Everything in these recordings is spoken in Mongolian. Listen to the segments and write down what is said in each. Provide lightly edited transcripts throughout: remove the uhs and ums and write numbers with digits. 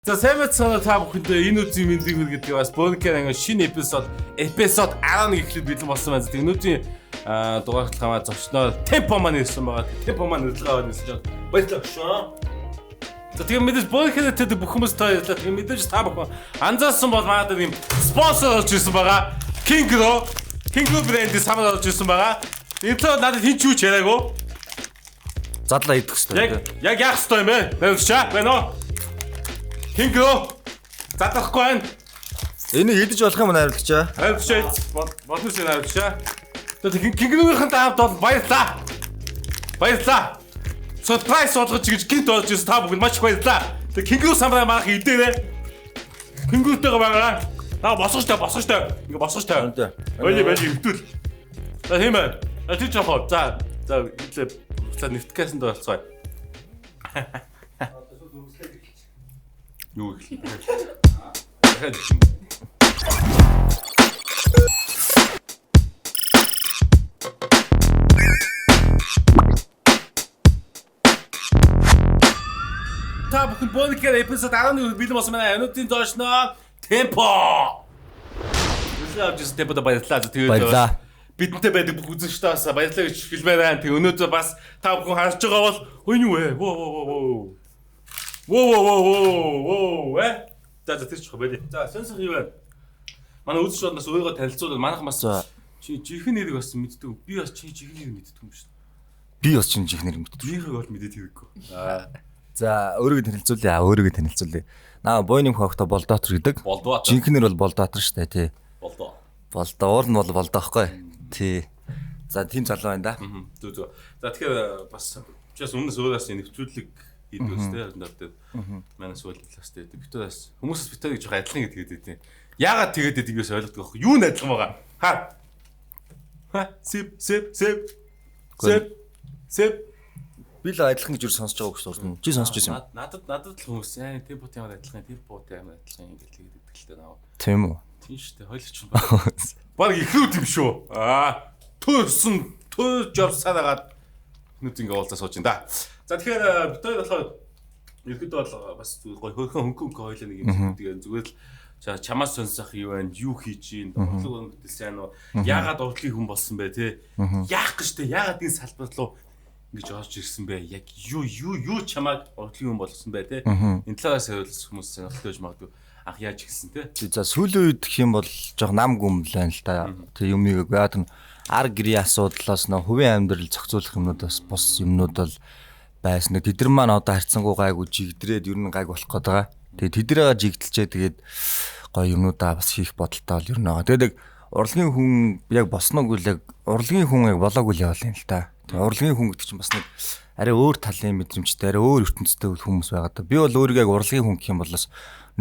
За сайн мэцэн та бүхэндээ энэ үзийн мэндийг хүргэдэг бас Бөөеэнхий шинэ эпизод 11 эхлээд бэлэн болсон байна. Өнөөдрийн дугаартлахаа зочноор темпо маань ирсэн байгаа. Темпо маань өрлөгөө нэлж баярлалаа шүү. За тийм мэдээж Бөөеэнхий тэд бүх хүмүүс та ярьлаа. Тийм мэдээж та бүхэн анзаарсан бол манайд ийм спонсор болж ирсэн байгаа. KAIZENEO брэндээс хамаар болж ирсэн байгаа. Энэ тоо надад хин ч юу ч яриаггүй. Задлаа идэх хэрэгтэй. Яг яах ёстой юм бэ? Баярлалаа. Байна уу? KAIZENEO задлахгүй байна. Энийг идэж болох юм найруулагчаа. Найруулагчаа. Болно шүү найруулагчаа. Тэгээд KAIZENEO-ийн таамд бол баярлалаа. Баярлалаа. Surprise болгож гэж гинт болж ирсэн та бүхэнд маш их баярлалаа. Тэгээд KAIZENEO самраа маах идээрэй. KAIZENEO-тэйгээ байгаа. Та босгож та. Ингээ босгож та. Баяа имтүүл. За тийм байна. Тэр жохоо. За хэлээ. За нэвтгэсэн дээр болцгоо. Юу их. Та бүхэн Бөөеэнхий эпизод 11 бэлэн болсон байна. Өнөөдрийн зочноо темпо. Үзлээ авчихсан темпод баярлалаа. Тэгээд бидэнтэй байдаг бүх үзэгчдээс баярлалаа гэж хэлмээр байна. Тэг өнөөдөр бас та бүхэн харж байгаа бол хөөе юу вэ? Воо. За тэр чих байлээ. За сонсох юу вэ? Манай үзэгч бодноос өөрийгөө танилцуулаад манайхан бас чи жинхэнэ нэрийг бас мэддэг. Би бас чи жинхэнэ нэрийг мэддэг юм шүү дээ. Би бас чинь жинхэнэ нэрийг мэддэг. Жинхэнэ бол мэдээд хэрэггүй. За өөрийгөө танилцуулъя. Наа Бөөеэнхий хогто Болдоотор гэдэг. Жинхэнэ нэр бол Болдоотор шүү дээ тий. Болдоо. Уур нь бол Болдоо байхгүй. Тий. За тийм залуу байна да. Зүг. За тэгэхээр бас чаас өмнөөс өөрөөс нэвтрүүлэг хийдэг үстэй харин манай сүүл талаас тэгээд битүүрээс хүмүүсээс битүүр гэж адилхан гэдэг тийм. Яагаад тэгээд гэдгээс ойлгодог байхгүй. Юу н адилхан байгаа? Сэп. Би л адилхан гэж юу сонсож байгааг гэж дурдна. Чи сонсож байсан юм? Надад л хүмүүс темпот ямар адилхан, темпот ямар адилхан ингэж хэлээд идэлтэй наа. Тийм үү? Тийм шүү дээ. Хойлогч юм байна. Баг ихнүүд юм шүү. Төр жавсараад нүд ингэ уулзаа сууж ин да. За тэгэхээр битүүр болохоор ерөөдөө бол бас гоё хөрхөн хойлоо нэг юм тэгээд зүгээр л чамаас сонсох юу байна? Юу хийж ийн? Урдлаг мэдэл сайн уу? Яагаад урдлын хүн болсон бэ те? Яах гэж те? Яагаад энэ салбар руу ингэж орж ирсэн бэ? Яг юу чамаад урдлын хүн болсон бэ те? Энэ талаас хариулсан хүмүүс сонирхолтой байж магадгүй. Ах яаж ихсэн те? За сүүлийн үед гэх юм бол жоох нам гүмлэн л та. Тэг юмыг яад нь ар гэрийн асуудлаас нөө хувийн амьдрал зохицуулах юмнуудаас бус юмнууд бол байсан. Тэд нар маань одоо харьцангуй гайгүй жигдрээд ер нь гайг болох гээд байгаа. Тэгээд тэдрээгээ жигдэлчээ тэгээд гоё юмнуудаа бас хийх бодолтой бол ер нь байгаа. Тэгээд урлагийн хүн яг босноогүй л яг урлагийн хүн яг болоогүй л яваал юм л та. Тэгээд урлагийн хүн гэдэг чинь бас нэг арай өөр талын мэдрэмжтэй, арай өөр ертөнцтэй хүмүүс байгаа да. Би бол өөрийгөө яг урлагийн хүн гэх юм болоос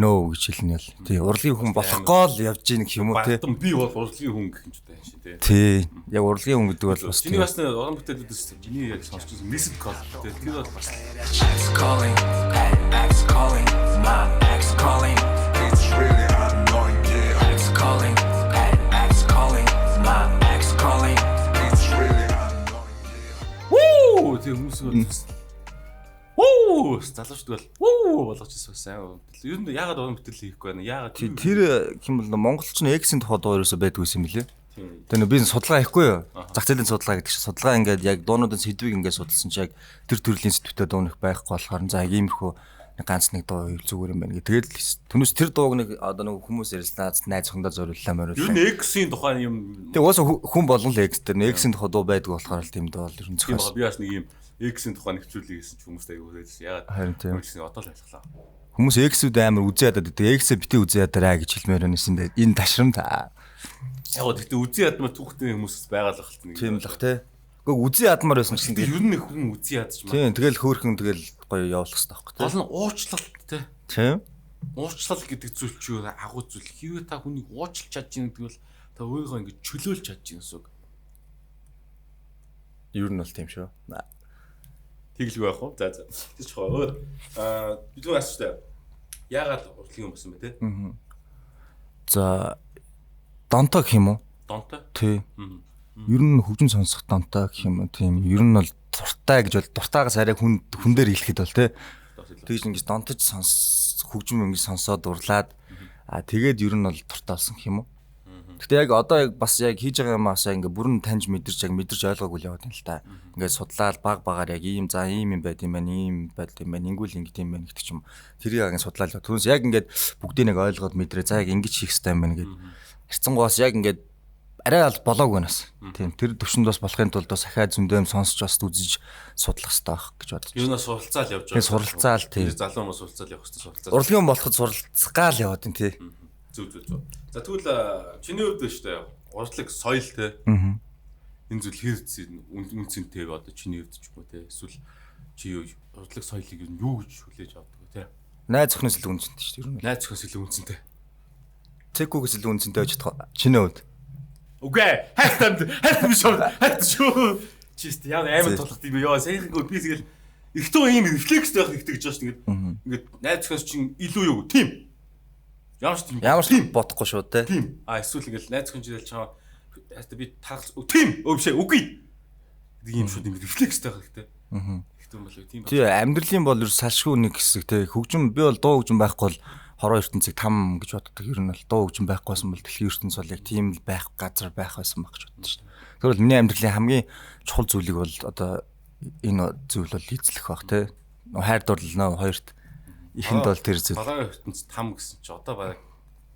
нөө гэж хэлнэ л. Тий, урлагийн хүн болохгүй л явж ийн гэх юм уу те. Би бол урлагийн хүн гэх юм ч удаа шин те. Тий, яг урлагийн хүн гэдэг бол бас чиний бас уран бүтээлүүдээс чиний яг сонсч байсан Missed Call те. Тэр бол бас calling it's really annoying yeah ex calling my ex calling it's really annoying тэр хүмүүс залуучд бол болгож ирсэн сайн. Ер нь яагаад уран бүтээл хийхгүй байна? Яагаад тэр хэм бол монголч нь X-ийн тухайд өөрөөсөө байдаг юм билээ. Тэр би судалгаа хийхгүй юу? Зах зээлийн судалгаа гэдэг чинь судалгаа ингээд яг дуунуудын сэдвийг ингээд судалсан чинь яг тэр төрлийн сэдвүүдэд дуунах байхгүй болохоор за яг иймэрхүү ганц нэг дуу зүгээр юм байна гэ. Тэгээд түүнээс тэр дууг нэг одоо нэг хүмүүс ярьслаа найз охиндоо зориуллаа мориллаа. Юу н X-ийн тухайн юм. Тэгээд уусаа хүн болгон л X дээр X-ийн тухай дуу байдаг болохоор л тийм дуу ер нь зөвхөн. Би бас нэг юм X-ийн тухайн нэвтрүүлэг хийсэн ч хүмүүст аягүй хэлсэн. Ягаад хүмүүсийн одоо л ажиллаа. Хүмүүс X-үүд амар үзээ ядаад гэдэг. X-ээ бити үзээ ядараа гэж хэлмээр өнөсөн дээ. Энэ ташрам та. Яг гэхдээ үзээ ядмаар түүхтэй хүмүүс байгаа л ахалт нэг. Тийм л ах те. Гэхдээ үзээ ядмаар байсан гэсэн тэгээд ер нь хүн үзээ ядаж маа. Тийм тэгэл хөөхөн тэгэл гоё явуулах хэрэгтэй байхгүй те. Гол нь уучлалт те. Тийм. Уучлал гэдэг зүйл чи агуу зүйл. Хэвээ та хүнийг уучлж чадж байгаа гэдэг бол та өөрийгөө ингэж чөлөөлж чадж байгаа гэсэн үг. Ер нь бол тийм шүү. Тэглгүй байх уу? За. Тэр ч хоо. Бид юу асууж та. Яагаад урдлын юм болсон бэ те? За донтой гэх юм уу? Донтой? Тий. Ер нь хөгжим сонсох донтой гэх юм уу? Тийм. Ер нь бол дуртай гэж бол дуртайгаас арай хүн дээр хэлэхэд бол тий. Тэгж ингэж донтож сонсох хөгжим ингэж сонсоод урлаад тэгээд ер нь бол туртаалсан гэх юм уу. Гэтэ яг одоо яг бас яг хийж байгаа юмаас ингээ бүрэн таньж мэдэрч ойлгоогүй л яваад байна л та. Ингээд судлаад багаар яг ийм юм байд юм байна, ийм байд юм байна, ингүүл ингэт юм байна гэдэг ч юм. Тэрийг ингээ судлаад түүнээс яг ингээд бүгдийг нэг ойлгоод мэдрээ. За яг ингэж хийх хэрэгтэй юм байна гэд. Харцангуйас яг ингээд арай аль болоог банаас. Тийм тэр төвшөнд бас болохын тулд бас ахаа зөндөө юм сонсч бас үзэж судлах хэрэгтэй байх гэж бодож. Юунаас суралцаал явж байгаа. Суралцаал тийм. Залуу хүмүүс суралцаал явах хэрэгтэй суралцаал. Урлагийн болоход суралцгаал яваад тийм тий. Зүг. За тэгвэл чиний хувьд шүү дээ. Урдлаг соёл те. Энэ зүйл хэрэг үнцэнтэй одоо чиний хувьд ч юм уу те. Эсвэл чи урдлаг соёлыг юу гэж хүлээж авдаг вэ те. Найз өхнөөс илүү үнцэнтэй шүү дээ. Ер нь. Найз өхнөөс илүү үнцэнтэй. Цэггүйгээс илүү үнцэнтэй байж чадах. Чиний хувьд. Үгүй хайртай шүү. Чист яа амар тулах юм ёо. Саяхан би тэгэл ихтэй ийм рефлекстэй байх хэрэгтэй гэж байна шүү дээ. Ингээд найз өхнөөс чинь илүү юу тийм. Ямар ч бодохгүй шүү те. Тийм. Эсвэл ингээл найз хүн жишээл чаа би таарах тийм. Өвшөө үгүй. Гэдэг юм шүү дээ рефлекстэй байх хэрэгтэй. Ихтэй болоо тийм. Тий амьдралын бол ер салшгүй нэг хэсэг те. Хөгжим би бол дуу хөгжим байхгүй бол хороо ертөнцийг там гэж боддог. Ер нь бол дуу хөгжим байхгүйсэн бол дэлхийн ертөнц бол яг тийм л байх газар байх байсан баг гэж боддог шүү дээ. Тэр бол миний амьдралын хамгийн чухал зүйлийг бол одоо энэ зүйл бол эзлэх баг те. Хайр дурлал хоёрт ихэнд бол тэр зүйл. Балаа ертөнц там гэсэн чи одоо баг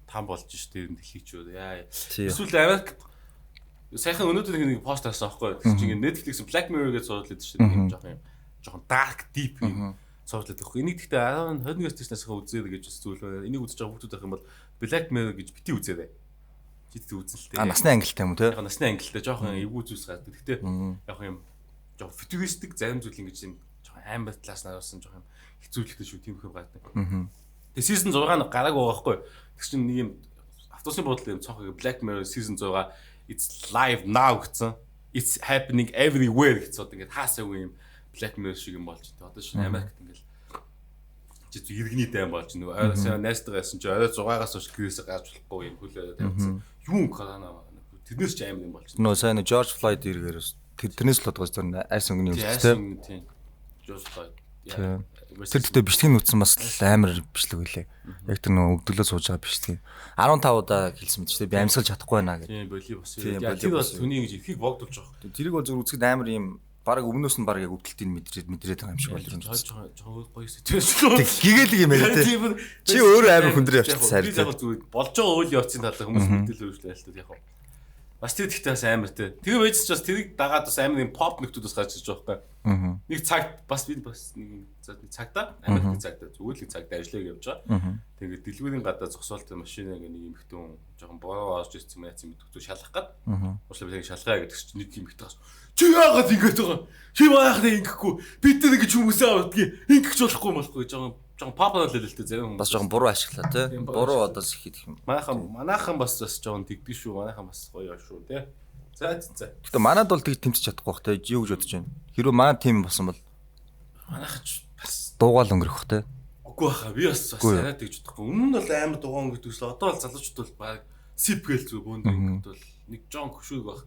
там болж штэ дэлхий ч юу яа. Эсвэл Америк сайхан өнөөдөр нэг пост харсан аахгүй. Чи ингэ Netflix Black Mirror гэж суурлаад штэ нэг жоохон dark deep юм суурлаад байхгүй. Энийг гэхдээ 21-р тэснээс үзээд гэж бас зүйл байна. Энийг үзэж байгаа хүмүүс байх юм бол Black Mirror гэж бити үзээрэй. Чи тэ үзэн л тээ. Насны ангилтай юм те. Яг насны ангилтай жоохон эвгүй зүйлс гардаг. Гэхдээ яг юм жоохон futuristic зарим зүйл ингэж юм жоохон амар талаас наасан жоохон хэцүүлэгтэй шүү тийм их гадаг. Тэгээ season 6 гараагүй байхгүй. Тэг чинь нэг юм автобусны буудлын юм цонхог Black Mirror season 6 it's live now гэсэн. It's happening everywhere гэсэн. Одоо ингээд хаасаагүй юм Black Mirror шиг юм болж байна. Одоо шинэ Америкт ингээд чи иргэний дайм болж нөгөө ойроо найстайгаасан чи орой 6-аас хойш гэрээсээ гарч болохгүй юм хөлөө тавьсан. Юу корона тэрнээс ч амар юм болж байна. Нөө сайн George Floyd иргээрээс тэрнээс л бодгоос тэр айс өнгөний үстэй. Тийм. George Floyd. Тэр дэхтэй бичлэгийн нүцэн бас амар бичлэг үлээ. Яг тэр нөгөө өвдөглөө сууж байгаа бичлэг. 15 удаа хэлсэн мэт ч би амьсгалж чадахгүй байна гэж. Тийм боли бас. Тэр бас түүний ингэж ихийг богдуулж байгаа. Тэрийг бол зөв үзэхэд амар юм баг өмнөөс нь баг яг өвдөлтийг мэдрээд байгаа юм шиг бол юм. Жоо гоё сэтгэл. Гэгээлэг юм яриа тий. Чи өөрөө амар хүндрээ явчихсан сайр. Би яг зүгээр болж байгаа үйл явцын талаар хүмүүс мэдээлэл өргөжлөө ялтаа яг. Бас тэр ихтэй бас амар тий. Тэгээ байж ч бас тэрийг дагаад бас амар юм pop нөхдүүд бас гарч ирж байгаа байхгүй. Нэг цагт бас би бас нэг цагтаа Америкийн цагтаа зүгээр л цагтаа ажиллаж явж байгаа. Тэгээд дэлгүүрийн гадаа зогсоолтой машинаа нэг юм ихтэн жоохон бороо орж ирсэн мэт мэдвгүй шалгах гад. Уучлаарай би шалгая гэдэг чинь нэг юм ихтэй гас. Чи яагаад ингэж байгаа? Чи яагаад ингэхгүй? Бид нар ингэж хүмүүсээ авдгийг ингэч болохгүй жоохон папа л л л зарим хүмүүс бас жоохон буруу ашиглаа тий. Буруу одоо ихэд юм. Манайхан бас жоохон тэгдэг шүү. Манайхан бас гоё шүү тий. За. Гэтэ манад бол тэг тэмцэж чадахгүй бах тий. Юу гэж бодож байна? Хэрвээ манай тим болсон бол манайхан ч бас дуугаал өнгөрөх бах тий. Үгүй баха. Би бас арай тэгж бодохгүй. Өмнө нь бол амар дуугаан өнгөрдөг л одоо бол залуучууд бол баг сипгээл зүг бөөнд бол нэг жоон хөшөөг баг.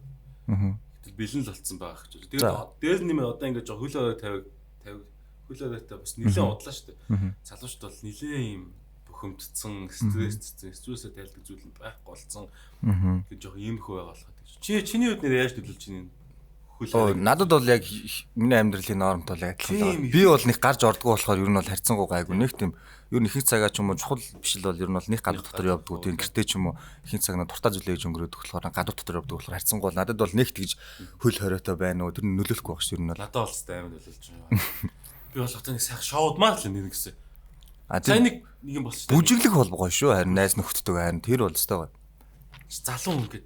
Бэлэн л болцсон байгаа гэж. Тэгээд дээр нэмээ одоо ингэж хөл өрөө 50 хөл өрөөтэй бас нэлээд удлаа шүү дээ. Залуучд бол нэлээд юм бухимдсан, стресстэй тайлдаг зүйл нь байхгүй болсон. Гэж жоох иймэрхүү байгаа болохоо гэж. Чиний хувьд нэр яаж төлөвлөж чинь хөл. Надад бол яг миний амьдралын нормт бол адилхан. Би бол нэг гарч ордгоо болохоор ер нь бол харьцангуй гайгүй нэг тийм ер нь ихэнх цагаа ч юм уу чухал биш л бол ер нь бол нэг гадуур дотор явдаг тийм гэртээ ч юм уу ихэнх цаг нь туртаа зүйлээж өнгөрөөдөг болохоор гадуур дотор явдаг болохоор харьцангуй надад бол нэг тэгж хөл хориотой байна уу тэр нь нөлөөлөхгүй байх ш ер нь бол надад бол стай амар нөлөөлж байгаа. Би бол одоо нэг сайхан шоудмаар л нэг гэсэн. За нэг юм болчих. Бүжиглэх бол гоё шүү харин найз нөхдөд харин тэр бол стай гоё. Залуу ингээд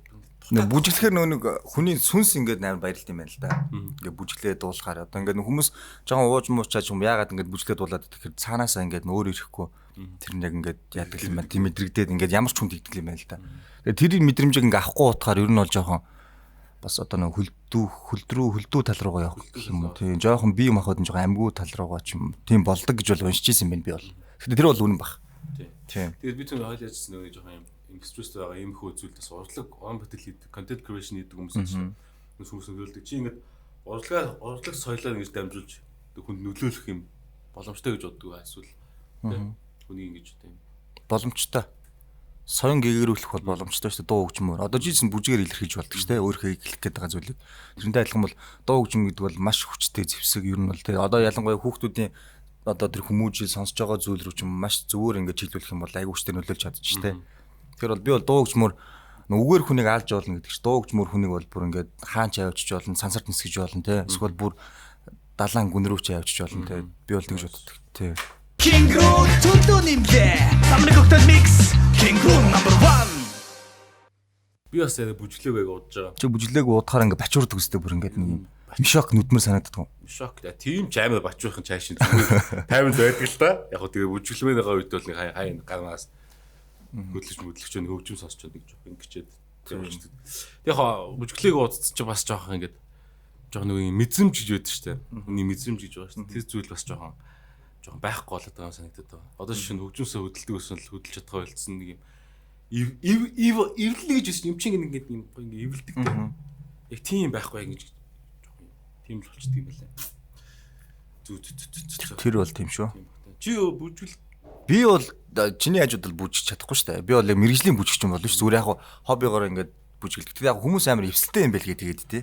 бүжиглэхээр нэг хүний сүнс ингээд амар баярлт юм байна л да. Ингээд бүжиглээ дуулахаар одоо ингээд хүмүүс жоохон ууж муучаач юм яагаад ингээд бүжиглээ дуулаад тэгэхээр цаанаасаа ингээд өөр ирэхгүй тэр нь яг ингээд яадаг юм байна. Тийм мэдрэгдээд ингээд ямар ч хүн тэгдэг юм байна л да. Тэгээд тэр мэдрэмжийг ингээд авахгүй утгаар ер нь бол жоохон бас одоо нэг хөлдрүү тал руугаа явах гэх юм уу. Тийм жоохон бие махбод нь жоохон амгүй тал руугаа ч юм тийм болдог гэж бол уншиж ирсэн юм байна би бол. Тэгэхээр тэр бол үнэн баг. Тийм. Тэгээд би тэр хойл яжсэн нэг жоохон юм стресстэй байгаа юм хөө зүйлээс урлаг он бүтэл хийдэг контент creation хийдэг хүмүүс чинь хүмүүс нөлөөлдөг. Чи ингээд урлаг соёлоо ингэж дамжуулж хүнд нөлөөлөх юм боломжтой гэж боддог ба эсвэл Үнийг ингэж үү. Боломжтой. Соён гээгэрүүлэх бол боломжтой шүү дээ дуу хөгжмөөр. Одоо жийсэн бүжгээр илэрхийлж болдог шүү дээ. Өөрийнхөө хэлэх гээд байгаа зүйлийг. Тэрнтэй адилхан бол дуу хөгжим гэдэг бол маш хүчтэй зэвсэг ер нь бол тий. Одоо ялангуяа хүүхдүүдийн одоо тэр хүмүүжил сонсож байгаа зүйл рүү ч маш зөвөр ингэж хэлүүлэх юм бол айгуу хүчтэй нөлөөлж чадчих тий. Тэгэхээр бол би бол дуу хөгжмөөр үгээр хүнийг алж болно гэдэг чинь дуу хөгжмөөр хүнийг бол бүр ингээд хаанч авчиж болно, сансарт нисгэж болно тий. Эсвэл бүр далаан гүн рүү ч авчиж болно тий. Би бол тэгж боддог тий. King Road төлөө нэмлээ. Самрыг өгтөл mix. King Road number 1. Би бас яг бүжиглээг удаж байгаа. Чи бүжиглээг удахаар ингээд бачуурдаг үстэй бүр ингээд нэг юм шок нүдмэр санагддаг. Шок. Тийм ч амар бачуухан цаашин зүгээр 50 байдаг л та. Яг хөө тэгээ бүжиглэмээр байгаа үед бол хай гарнаас хөдлөж хөгжим сонсч байгаа гэж ингэчээд тийм шүү дээ. Тэгээ хоо бүжиглээг удацч бас жоохон ингээд жоохон нэг мэдрэмж гэж байдаг шүү дээ. Хүний мэдрэмж гэж байгаа шүү дээ. Тэр зүйл бас жоохон байхгүй болоод байгаа санагдаад байна. Одоо шинэ хөгжмөсөө хөдөлдөг өсөн л хөдөлж чадхаа болцсон нэг юм эвлэлээ гэж байсан юм чинь ингээд юм эвлэлдэг дээ. Яг тийм байхгүй ингэж тийм л болчихдээ юм байна. Тэр бол тийм шүү. Чи бүжгэл би бол чиний хажууд бол бүжиж чадахгүй шүү дээ. Би бол яг мэрэгжлийн бүжигч юм болно шүү. Зүгээр яг хоббигоор ингээд бүжгэлдэг. Тэгээ яг хүмүүс амар эвсэлтэй юм байл гэдэг тий.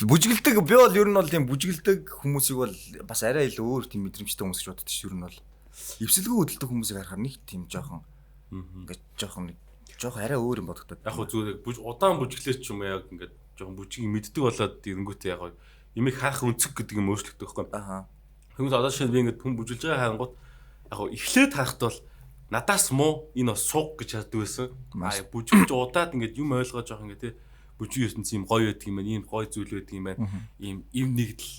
Бүжгэлдэг би бол ер нь бол тийм бүжгэлдэг хүмүүсийг бол бас арай илүү өөр тийм мэдрэмжтэй хүмүүс гэж боддог шүү. Ер нь бол эвсэлгүй хөдөлдөг хүмүүсийг харахаар нэг тийм жоохон ингээд жоохон арай өөр юм бодогдод. Яг хөө зүгээр удаан бүжгэлээч ч юм яг ингээд жоохон бүжгийг мэддэг болоод ирэнгүүтээ яг ямиг хаах өнцөг гэдэг юм өөрчлөгдөх байхгүй. Аа. Хүмүүс одоо шинэ би ингээд хүн бүжгэлж байгаа харангууд яг хөө эхлээд харахад бол надаас муу энэ бас сууг гэж хаддаг байсан. Аа бүжгэлж удаад ингээд юм ойлгож байгаа ингээд тий бүжиг ертөнц юм гоё байдаг юм байна. Ийм гоё зүйл байдаг юм байна. Ийм нэгдэл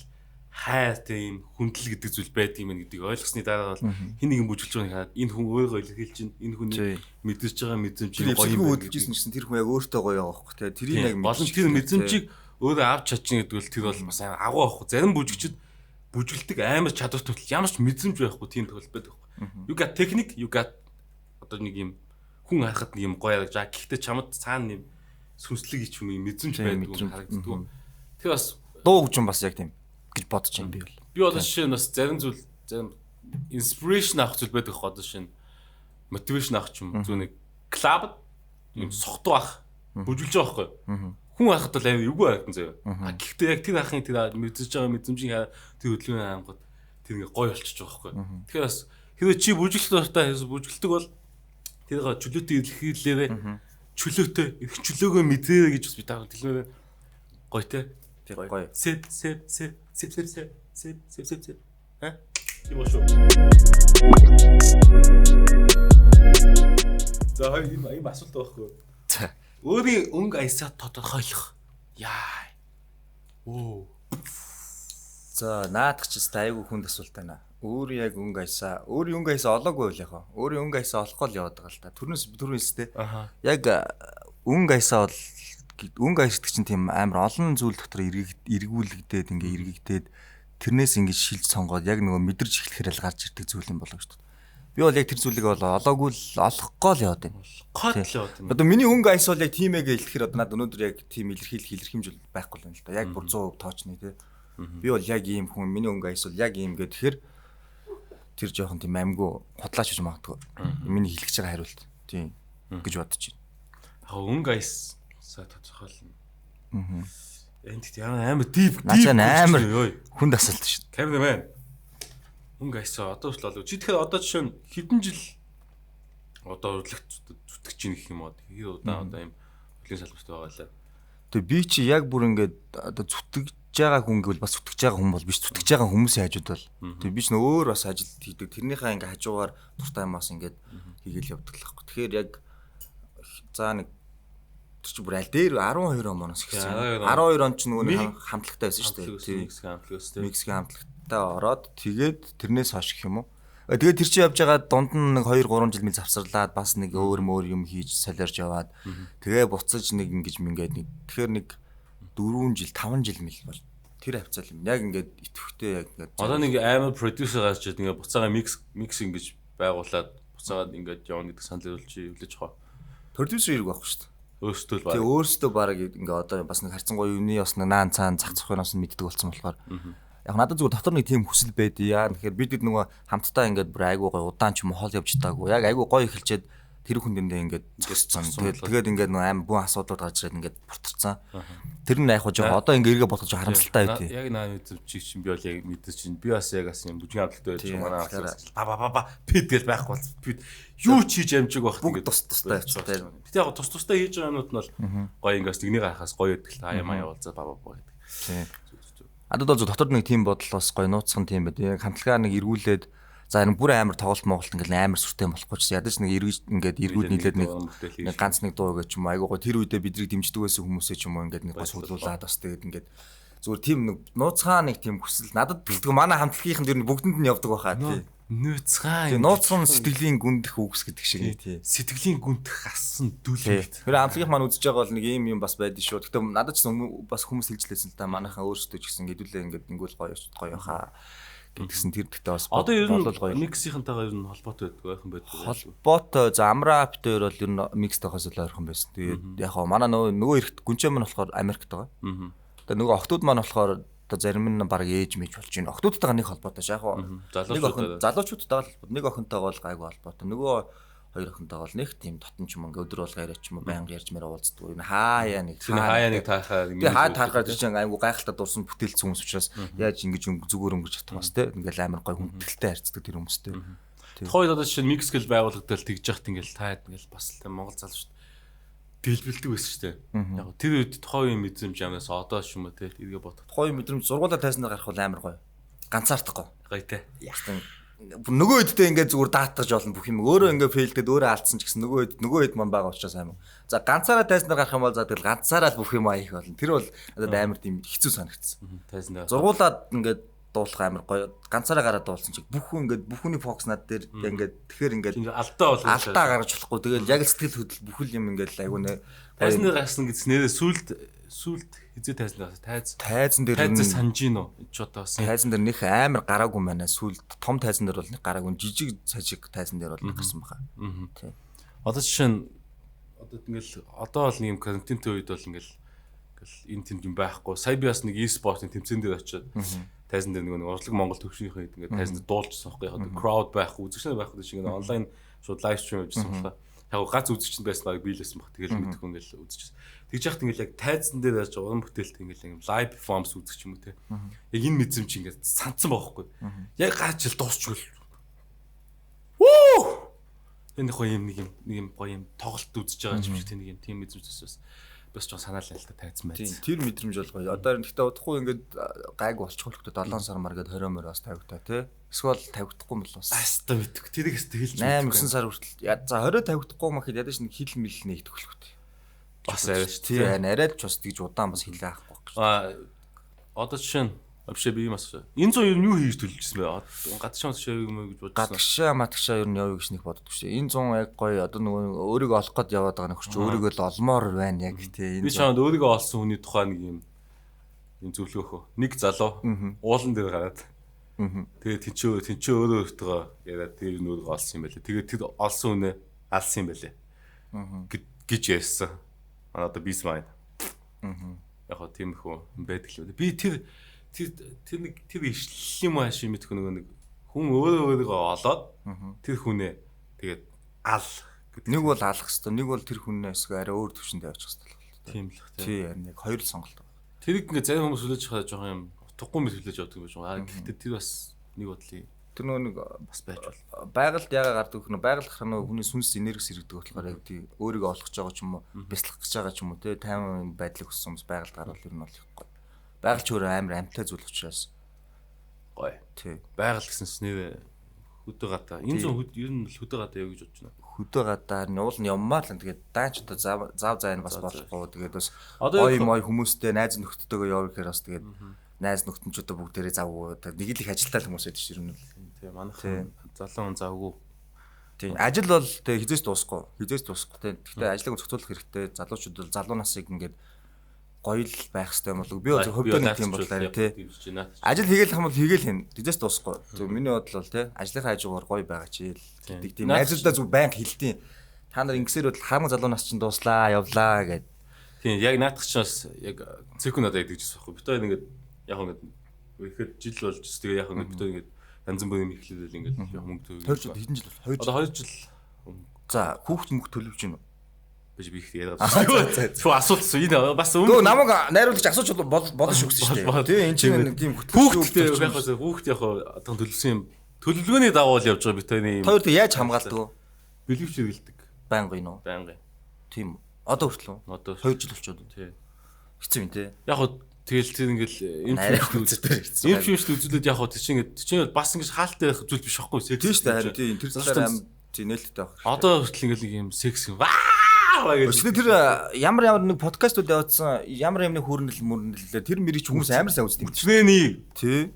хайр тийм хүндэл гэдэг зүйл байдаг юм гэдгийг ойлгосны дараа бол хин нэгэн бүжгэлж байгааг хараад энэ хүн өөрийгөө илэрхийлж байна. Энэ хүний мэдэрч байгаа мэдрэмж гоё юм байна гэдгийгсэн гэсэн тэр хүн яг өөртөө гоё байгаа байхгүй тий. Тэрийг яг болон тэр мэдрэмжийг өөрөө авч чадчих гэдэг бол тэр бол бас агуу авахгүй. Зарим бүжигчд бүжгэлдэг амар чадвартай ямар ч мэдрэмж байхгүй тийм тохиол байдаг байхгүй. You got technique, you got одоо нэг юм хүн харахад нэг юм гоё харагдаж байгаа. Гэхдээ чамд цаана юм сүнслэг ич юм мэдрэмж байдаг юм харагддаг. Тэр бас дуу хөгжим бас яг тийм гэж бодож юм би бол. Би одоо жишээ нь бас зарим зүйл зарим inspiration авах зүйл байдаг хаа одоо жишээ нь motivation авах юм зөв нэг клаб юм сохтуу ах бүжгэлж байгаа байхгүй. Хүн харахад бол амар эвгүй харагдан заяа. Гэхдээ яг тэр ахын тэр мэдэрч байгаа мэдрэмжийг хараад тэр хөдөлгөөний хангууд тэр ингээ гоё болчихж байгаа байхгүй. Тэгэхээр бас хэрвээ чи бүжгэлт дуртай бүжгэлдэг бол тэр чөлөөтэй илэрхийлээрээ чөлөөтэй их чөлөөгөө мэдэрээ гэж бас би таа хэлмээр гоё те. Тэр гоё. Сэп. Ха? Тийм шүү. За ийм асуулт байхгүй. Өөрийн өнгө аясаа тодорхойлох. Яа. Оо. За наадах ч тест айгүй хүнд асуулт байна. Өөр яг өнгө аясаа олоогүй л яхаа. Өөрийн өнгө аясаа олохгүй л яваад байгаа л та. Түрнээс хэлстэй. Яг өнгө аясаа бол өнгө аяс гэдэг чинь тийм амар олон зүйл дотор эргүүлэгдээд эргэгдээд тэрнээс ингэж шилж сонгоод яг нөгөө мэдэрч эхлэхээр л гарч ирдэг зүйл юм болоо шүү дээ. Би бол яг тэр зүйлийг бол олоогүй л олохгүй л яваад байна. Одоо миний өнгө аяс бол яг тийм ээ гэж хэлэхээр одоо надад өнөөдөр яг тийм илэрхийлэмж байхгүй л юм л да. Яг бүр 100% тоочны тий. Би бол яг ийм хүн миний өнгө аяс бол яг ийм гэхээр тэр жоохон тийм амгүй худлаач гэж магадгүй. Миний хэлэх байгаа хариулт тийм гэж бодож байна. Аа өнгө аяс тодорхойлно. Энд ямар амар deep амар хүнд асуулт шүү дээ. Камeraman. Өнгө аясаа одоо ч л олоо. Чи тэгэхээр одоо жишээ нь хэдэн жил одоо урлагт зүтгэж ийн гэх юм уу? Хэр удаа одоо юм хөлийн салбарт байгаа лээ. Тэгээ би чи яг бүр ингээд одоо зүтгэж байгаа хүн гэвэл бас зүтгэж байгаа хүн бол биш зүтгэж байгаа хүмүүсийн хажууд бол. Тэгээ би ч нөөр бас ажил хийдэг. Тэрнийхээ ингээ хажуугаар дуртай юмас ингээд хийгээл явдаг л байхгүй. Тэгэхээр яг за нэг тэр чи бүр аль дээр 12 оноос эхэлсэн. 12 он ч нөгөө хамтлагтай байсан шүү дээ. Мексикийн хамтлагтай ороод тэгээд тэрнээс хойш гэх юм уу. Тэгээд тэр чи явж байгаа дунд нь нэг 2 3 жил минь завсарлаад бас нэг өөр юм хийж солиорж яваад тэгээ буцаж нэг ингэж мингээд нэг тэгэхээр нэг 4 жил 5 жил мэл бол тэр хавцал юм. Яг ингээд итгэвчтэй яг ингээд одоо нэг амар продюсер гарч ирээд ингээд буцаага микс ингэж байгуулад буцаагаад ингээд явна гэдэг санал өгүүлж хүлээж байгаа. Продюсер хэрэг байхгүй шүү дээ. Өөрсдөө л баг. Тэгээ өөрсдөө баг ингээ одоо бас нэг харцсан гоё юуны бас нэг наан цаан зах зохиноос нь мэддэг болсон болохоор Яг надад зүгээр дотор нэг тийм хүсэл байдий. Яа тэгэхээр бид нөгөө хамтдаа ингээд бүр айгуу гоё удаан ч юм уу хоол явж таагүй. Яг айгуу гоё эхэлчээд тэр хүндээ ингээд зөсцөн. Тэгээд ингээд нөгөө аим бүх асуудлууд гарч ирээд ингээд буртарсан. Тэр нь яг жоо одоо ингээд эргээ бодож харамсалтай байдий. Яг наа мэдвчиг чинь би бол яг мэдэж чинь би бас яг юм бүжгийн амталтай байж манай ба пид гэл байхгүй бол пид юу ч хийж амжиг байх ингээд тустай явчихсан. Бид яг тустай хийж байгаа юмнууд нь бол гоё ингээс тэгнийг харахаас гоё байдаг л аяа маяа болзаа ба гэдэг. Тийм. Адад бол дотор нэг тийм бодол бас гоё нууцхан тийм байд. Яг хамтлагаа нэг эргүүлээд за энэ бүр амар тоглолт Монголд ингээл амар сүртэй болохгүй ч ядаж нэг ингээд эргүүд нийлээд нэг ганц нэг дуу гэж юм айгуу гоё тэр үедээ бидрийг дэмждэг байсан хүмүүсээ ч юм уу ингээд нэг бас хөлуулаад бас тэгээд ингээд зүгээр тийм нэг нууцхаа нэг тийм хүсэл надад бэлддэг манай хамтлагийнхан дэр бүгдэнд нь явдаг байхаа тий. Нөөцхаа нууцхан сэтгэлийн гүндэх үгс гэдэг шиг тий. Сэтгэлийн гүндэх хассан дүлэг. Тэр хамтлагийнх маань үзэж байгаа бол нэг юм бас байдаг шүү. Гэтэ надад ч бас хүмүүс хэлжлээсэн л та манайхан өөрсдөө ч гэсэн гэдүүлээ ингээд ингүүл гоё хаа гэсэн тэр дэхтэй бас одоо ер нь миксийнхэнтэйгээ ер нь холбоотой байдаг байхан байдаг. Холбоотой за амраа битээр бол ер нь микстайхаас л ойрхон байсан. Тэгээд яг хаа манай нөгөө эрт гүнчээ маань болохоор Америкт байгаа. Тэгээд нөгөө охтууд маань болохоор одоо зарим нь баг ээж мэж болж байна. Охтуудтайгаа нэг холбоотой ш яг хаа. Нэг охин залуучуудтайгаа л нэг охинтойгоо л гайгүй холбоотой. Нөгөө хоёр охинтойгоо л нэг тийм дотн ч юм ингээ өдөр болго яриач юм байнга ярьж мэрэ уулздаг. Энэ хаяа нэг таахаа ингээ таахаар чинь айгу гайхалтай дурсан бүтээлц хүмүүс учраас яаж ингэж зүгээр өнгөрч чадах бас те ингээл амар гой хүндэлтэй харьцдаг тэр хүмүүстэй. Тухайд одоо жишээ микс гэл байгуулагдал тэгж яхад ингээл таад ингээл бас л Монгол залуучууд дэлбэлдэг байсан шүү дээ. Яг тэр үед тухайн мэдрэмж амнаас одоо ч юм уу те тэргээ бодох. Тухайн мэдрэмж зургуулаа тайснаар гарах бол амар гоё. Ганцаардахгүй. Гоё те. Ястан нөгөө хэдтэй ингээд зүгээр даатгаж болно бүх юм. Өөрөө ингээд фейлдэд өөрөө алдсан ч гэсэн нөгөө хэд маань байгаа учраас аймаг. За ганцаараа тайснаар гарах юм бол за тэгэл ганцаараа л бүх юм аа их болно. Тэр бол надад амар тийм хэцүү санагдсан. Тайснаа. Зургуулаад ингээд дуулах амар гоё. Ганцаараа гараад дуулсан чиг бүх хүн ингээд бүхний фокус над дээр ингээд тэгэхээр ингээд алдаа болно. Алдаа гаргаж болохгүй. Тэгэл яг сэтгэл хөдлөл бүхэл юм ингээд айгу нэ тайснаа гарсан гэсэн нэрээ сүлд хизээ тайзан дээр санаж гин үү ч одоо бас тайзан дээр нэх амар гараагүй манай сүлд том тайзан дээр бол нэг гараагүй жижиг цажиг тайзан дээр бол нэг гарсан баха. Тийм. Одоо жишээ нь одоо ингээл одоо бол нэг юм карантинтэй үед бол ингээл энэ тэнд юм байхгүй. Сая би бас нэг e-спортын тэмцээн дээр очиод тайзан дээр нэг урлаг Монгол төвшийнхээ үед ингээд тайзан дээр дуулжсан байхгүй. Яг crowd байхгүй, үзэгчнэр байхгүй шиг ингээд онлайн шууд лайв стрим хийжсэн байна. Яг гац үзэгчд байсан баг биелсэн баг. Тэгэл мэдхгүй ингээл үзчихсэн. Тэгж яхад ингээл яг тайзан дээр яаж уран бүтээлт ингээл лайв перформанс үзэх юм уу те. Яг энэ мэдрэмж ингээд санцсан байхгүй. Яг гаач л дуусчихвол. Вуу! Энэ гоё нэг юм гоё юм тоглолт үзэж байгаа юм шиг тийм нэг юм тийм мэдрэмж төсөөс. Бас ч санаал л та тайзан байц. Тэр мэдрэмж бол гоё. Одоо гэхдээ удахгүй ингээд гайг болчихвол хөтө 7 сар мар гээд 20 мөр бас тавигтаа те. Эсвэл тавигдахгүй юм бол бас. Аста мэдгүй. Тэрээс хэлж 8 9 сар хүртэл. За 20 тавигдахгүй махад ядаж нэг хил мэл нэгдэх хөтө. Бас арайч тийм арайд ч бас тэгж удаан бас хилээ авахгүй гэж. Одоо жишээ нь вообще би юм асууж. Энэ зүүн ер нь юу хийж төлжсэн бэ? Гадагшаа шавь юм уу гэж бодсон. Гадагшаа матагшаа ер нь явъя гэж нэг боддог шээ. Энэ зүүн яг гоё одоо нөгөө өөрийгөө олох гээд яваад байгаа нөхөрч өөрийгөө л олмоор байна яг тий. Би чамд өөрийгөө олсон хүний тухай нэг юм зөвлөгөөхөө. Нэг залуу уулан дээр гараад. Тэгээд тэнцээ өөрөө өөртөө яриад тэр нь өөрийгөө олсон юм байлээ. Тэгээд тэр олсон үнэ алсан юм байлээ. гэж ярьсан. Одоо бис маань. Яг хоо тиймэрхүү байдаг л үү. Би тэр ишлэл юм ааш юм мэдэх нэг хүн өөрийгөө олоод тэр хүнээ тэгээд ал гэдэг. Нэг бол алах хэвээр, нэг бол тэр хүнээс арай өөр төвшөнд явчих хэвээр л. Тийм л хэ. Тий, яг хоёр л сонголт байна. Тэрийг ингээ зарим хүмүүс хүлээж авах жоохон юм утгагүй мэт хүлээж авдаг байж байгаа. Гэхдээ тэр бас нэг бодлоо. Тэр нэг бас байж бол. Байгальд яга гардаг хөнө байгальдах нөгөө хүний сүнс энергис иргэдэг болохоор яг тий өөрийгөө олох гэж байгаа ч юм уу, бяцлах гэж байгаа ч юм уу те тайван байдлыг өссөн хүмүүс байгальд гарвал ер нь бол их гоё. Байгаль ч өөр амар амтай зүйл учраас гоё. Тий. Байгаль гэсэнс нэр хөдөө гадаа. Энэ зүүн ер нь хөдөө гадаа яа гэж бодож байна. Хөдөө гадаа нь уул нь явмаар л тэгээд даанч одоо зав зайн бас болохгүй тэгээд бас ой мой хүмүүстэй найз нөхдөдөө явах гэхээр бас тэгээд найз нөхдөнчүүдөө бүгдээрээ завгүй нэг л их ажилтаа хүмүүс байдаг шүү дээ. Тий, манайхан залуу хүн завгүй. Тий, ажил бол тэг хизээс дуусахгүй. Тий. Гэхдээ ажлыг зохицуулах хэрэгтэй. Залуучууд бол залуу насыг ингээд гоё л байх хэрэгтэй юм болов. Би бол хөвдөө нэг тийм боллоо тий. Ажил хийгээл юм бол хийгээл хийн. Хизээс дуусахгүй. Зөв миний бодол бол тий. Ажлынхаа хажуугаар гоё байгаа чи л гэдэг тийм найзуудаа зүг байнга хэлтийн. Та нар ингэсээр бол хамаг залуу нас чинь дууслаа, явлаа гэд. Тийм, яг наадах чинь бас яг цирк надад яддаг гэсэн байхгүй. Бид хоёр ингээд яг ингээд Ихэд жил болж тэгээ яг ингээд битүү ингээд янз бүрийн ихлээл ингээд мөнгө төгөө. 2 жил хэдэн жил бол 2 жил. Одоо 2 жил. За хүүхд мөнгө төлөвж гин үү? Бэж би их яриад. Чуу асуултсан. Энэ бас Гөө намайг найруулж асууж болно шүү гэсэн шүү дээ. Тэгээ энэ чинь нэг тийм хүүхдтэй хүүхд яг одоо төлөвсөн юм. Төлөвлөгөөний дагуу л явж байгаа битүүний. Хоёр тэг яаж хамгаалдаг вэ? Бэлгэвч хэрэгэлдэг. Байнгын нь уу? Байнгын. Тийм үү. Одоо хүртэл үү? Одоо 2 жил болчиход. Тий. Хэцүү юм те. Яг хөө тэгэл тэр ингээл юм шимшд үзүүлээд яг хөө тийч бас ингэж хаалттай байх зүйл биш байхгүй секс. Тийм шүү дээ. Харин тийм тэр талаар аим тийм нээлттэй байх. Одоо хүртэл ингээл нэг юм секс юм. Өчигдөр тэр ямар нэг подкастууд явуулсан ямар нэг хүрнэл тэр мэрийг хүмүүс амар сайн үздэг юм. Чнэний Тий.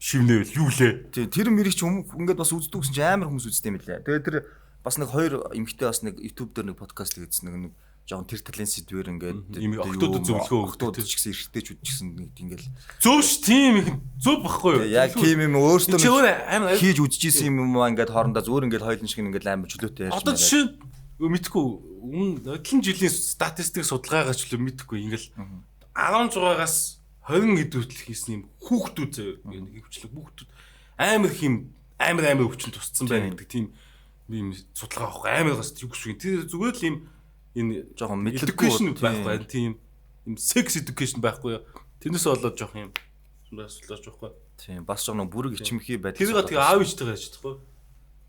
шивнэвэл юу лээ. Тий тэр мэрийг ч ингээд бас үздэг гэсэн чинь амар хүмүүс үздэг юм лээ. Тэгээ тэр бас нэг хоёр эмэгтэй бас нэг YouTube дээр нэг подкаст хийсэн нэг жоохон тэр талын сэдвэр ингээд ийм октодод зөвлөхөө октодод ч гэсэн эргэжтэйчүүд ч гэсэн нэг ингээл зөв ш тийм их зөв багхгүй юу? Яг тийм юм өөртөө амар хийж үзчихсэн юм аа ингээд хоорондоо зүгээр ингээд хоёулын шиг ингээд амар чөлөөтэй ярьж байна. Одоо жишээ мэдхгүй өдлөн жилийн статистик судалгаагаар ч л мэдхгүй ингээл 16-аас 20 эдвэртэл хийсэн юм хүүхдүүд нэг хвчлэг хүүхдүүд амар өвчин тусцсан байна гэдэг тийм юм судалгаа авах амар гас юу гэж тэр зүгээр л юм энэ жоохон education байхгүй тийм юм sex education байхгүй тэрнээс болоод жоох юм судалж байхгүй тийм бас жоох нэг бүрэг ичимхий байдал тэр тэгээ аав ээжтэйгээ ярьж чадахгүй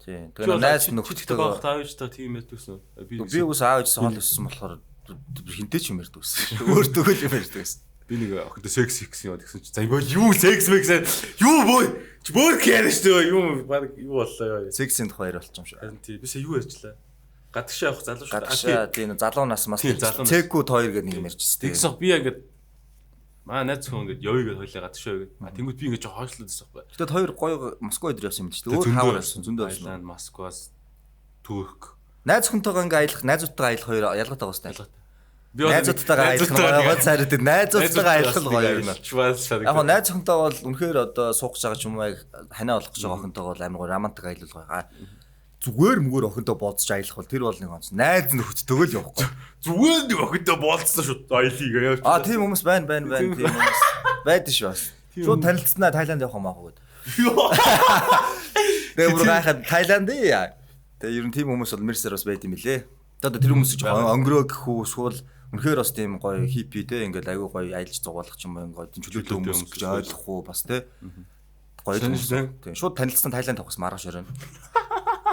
тийм тэгээ найз нөхдөдөө аав ээжтэй тийм ярьдагсан би үс аав ээжсэн хоол өссөн болохоор хинтэй ч юм ярьдагсан өөртөө л юм ярьдагсан би нэг охид секс юм гэсэн чи за юу секс мэгсэн юу бөөр кэрэж төө юу баг юу боллоо ёо сексийн тухай ярь болчих юм шиг харин тий бисээ юу ярьчлаа гадагшаа явах залуу шүү гадагшаа тийм залуу нас мас цэггүүд хоёр гэдэг нэг юм ярьжсэн тэгсэн би ингээд маа найз хүн ингээд ёо гэж хойлоо гадагшаа гээд тэнгууд би ингээд жоо хойшлоод байсан байхгүй тэгэхэд хоёр гоё Москва өдөр явсан юм л ч өөр хавар байсан зөндөө байсан Москваас Турк найз хүнтэйгээ ингээд аялах найзуудтайгаа аялах хоёр ялгаатай байгаа сте би найзуудтайгаа аялах гоё цаард найзуудтайгаа аялах гоё юм яг нь найз хүнтэй бол үнэхээр одоо суух гэж байгаа ч юм уу ханаа болох гэж байгаа охинтой бол амар гоё романтик аялал гоё зүгээр мгөр охинтой бооцож аялах бол тэр бол нэг онц найз нөхдөдөө л явахгүй зүгээр нэг охинтой бооцсон шүү аялыг яваа тийм хүмүүс байна тийм хүмүүс байдаг шүү бас шууд танилцсанаа Тайланд явах юм аа гээд тэгээ бүр гайхаад Тайланд яа тэгээ ер нь тийм хүмүүс бол Мерсер бас байд юм билээ одоо тэр хүмүүс ч өнгөрөө гэхүү эсвэл үнэхээр бас тийм гоё хиппи те ингээд аягүй гоё аялж зугаалах ч юм уу гоё чөлөөтэй хүмүүс гэж ойлгохгүй бас те гоё тийм шууд танилцсан Тайланд тавхас маргааш өрөө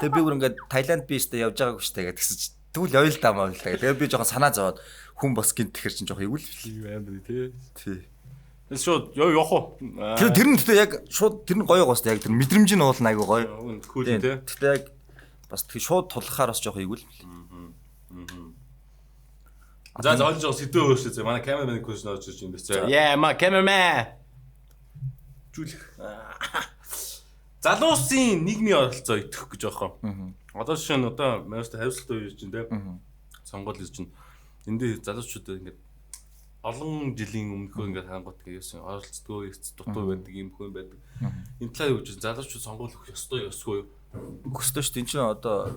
тэгээ би бүр ингээд Тайланд би өстө явж байгаагүй штэ гэдгсэн чи тэгвэл явъя л даа маа л та тэгээ би жоохон санаа зовоод хүн бас гинт тэгэхэр чин жоохон эвгүй л амар тий тий шууд явах уу тэр нь тэгтээ яг шууд тэр нь гоё гоос яг тэр мэдрэмж нь уулна аягүй гоё cool тий тэгтээ яг бас тэг шууд тулахаар бас жоохон эвгүй л за олж байгаа сэдвээ өөрчлөө. Манай камерамен курс нөөж ирж юм байна. Yeah, my cameraman. Жүлх. Залуусын нийгмийн оролцоо итгэх гэж байгаа юм. Одоо жишээ нь одоо маастер хариуцлагатай үеж чинь те. Сонгуул хийж чинь. Энд дээр залуучууд ингээд олон жилийн өмнөхөө ингээд хангууд гэсэн оролцдгоо эрт дутуу байдаг юм хүн байдаг. Энэ талаар үеж залуучууд сонгуул өгөх ёстой ёсгүй юу? Өстой ш тийм ч одоо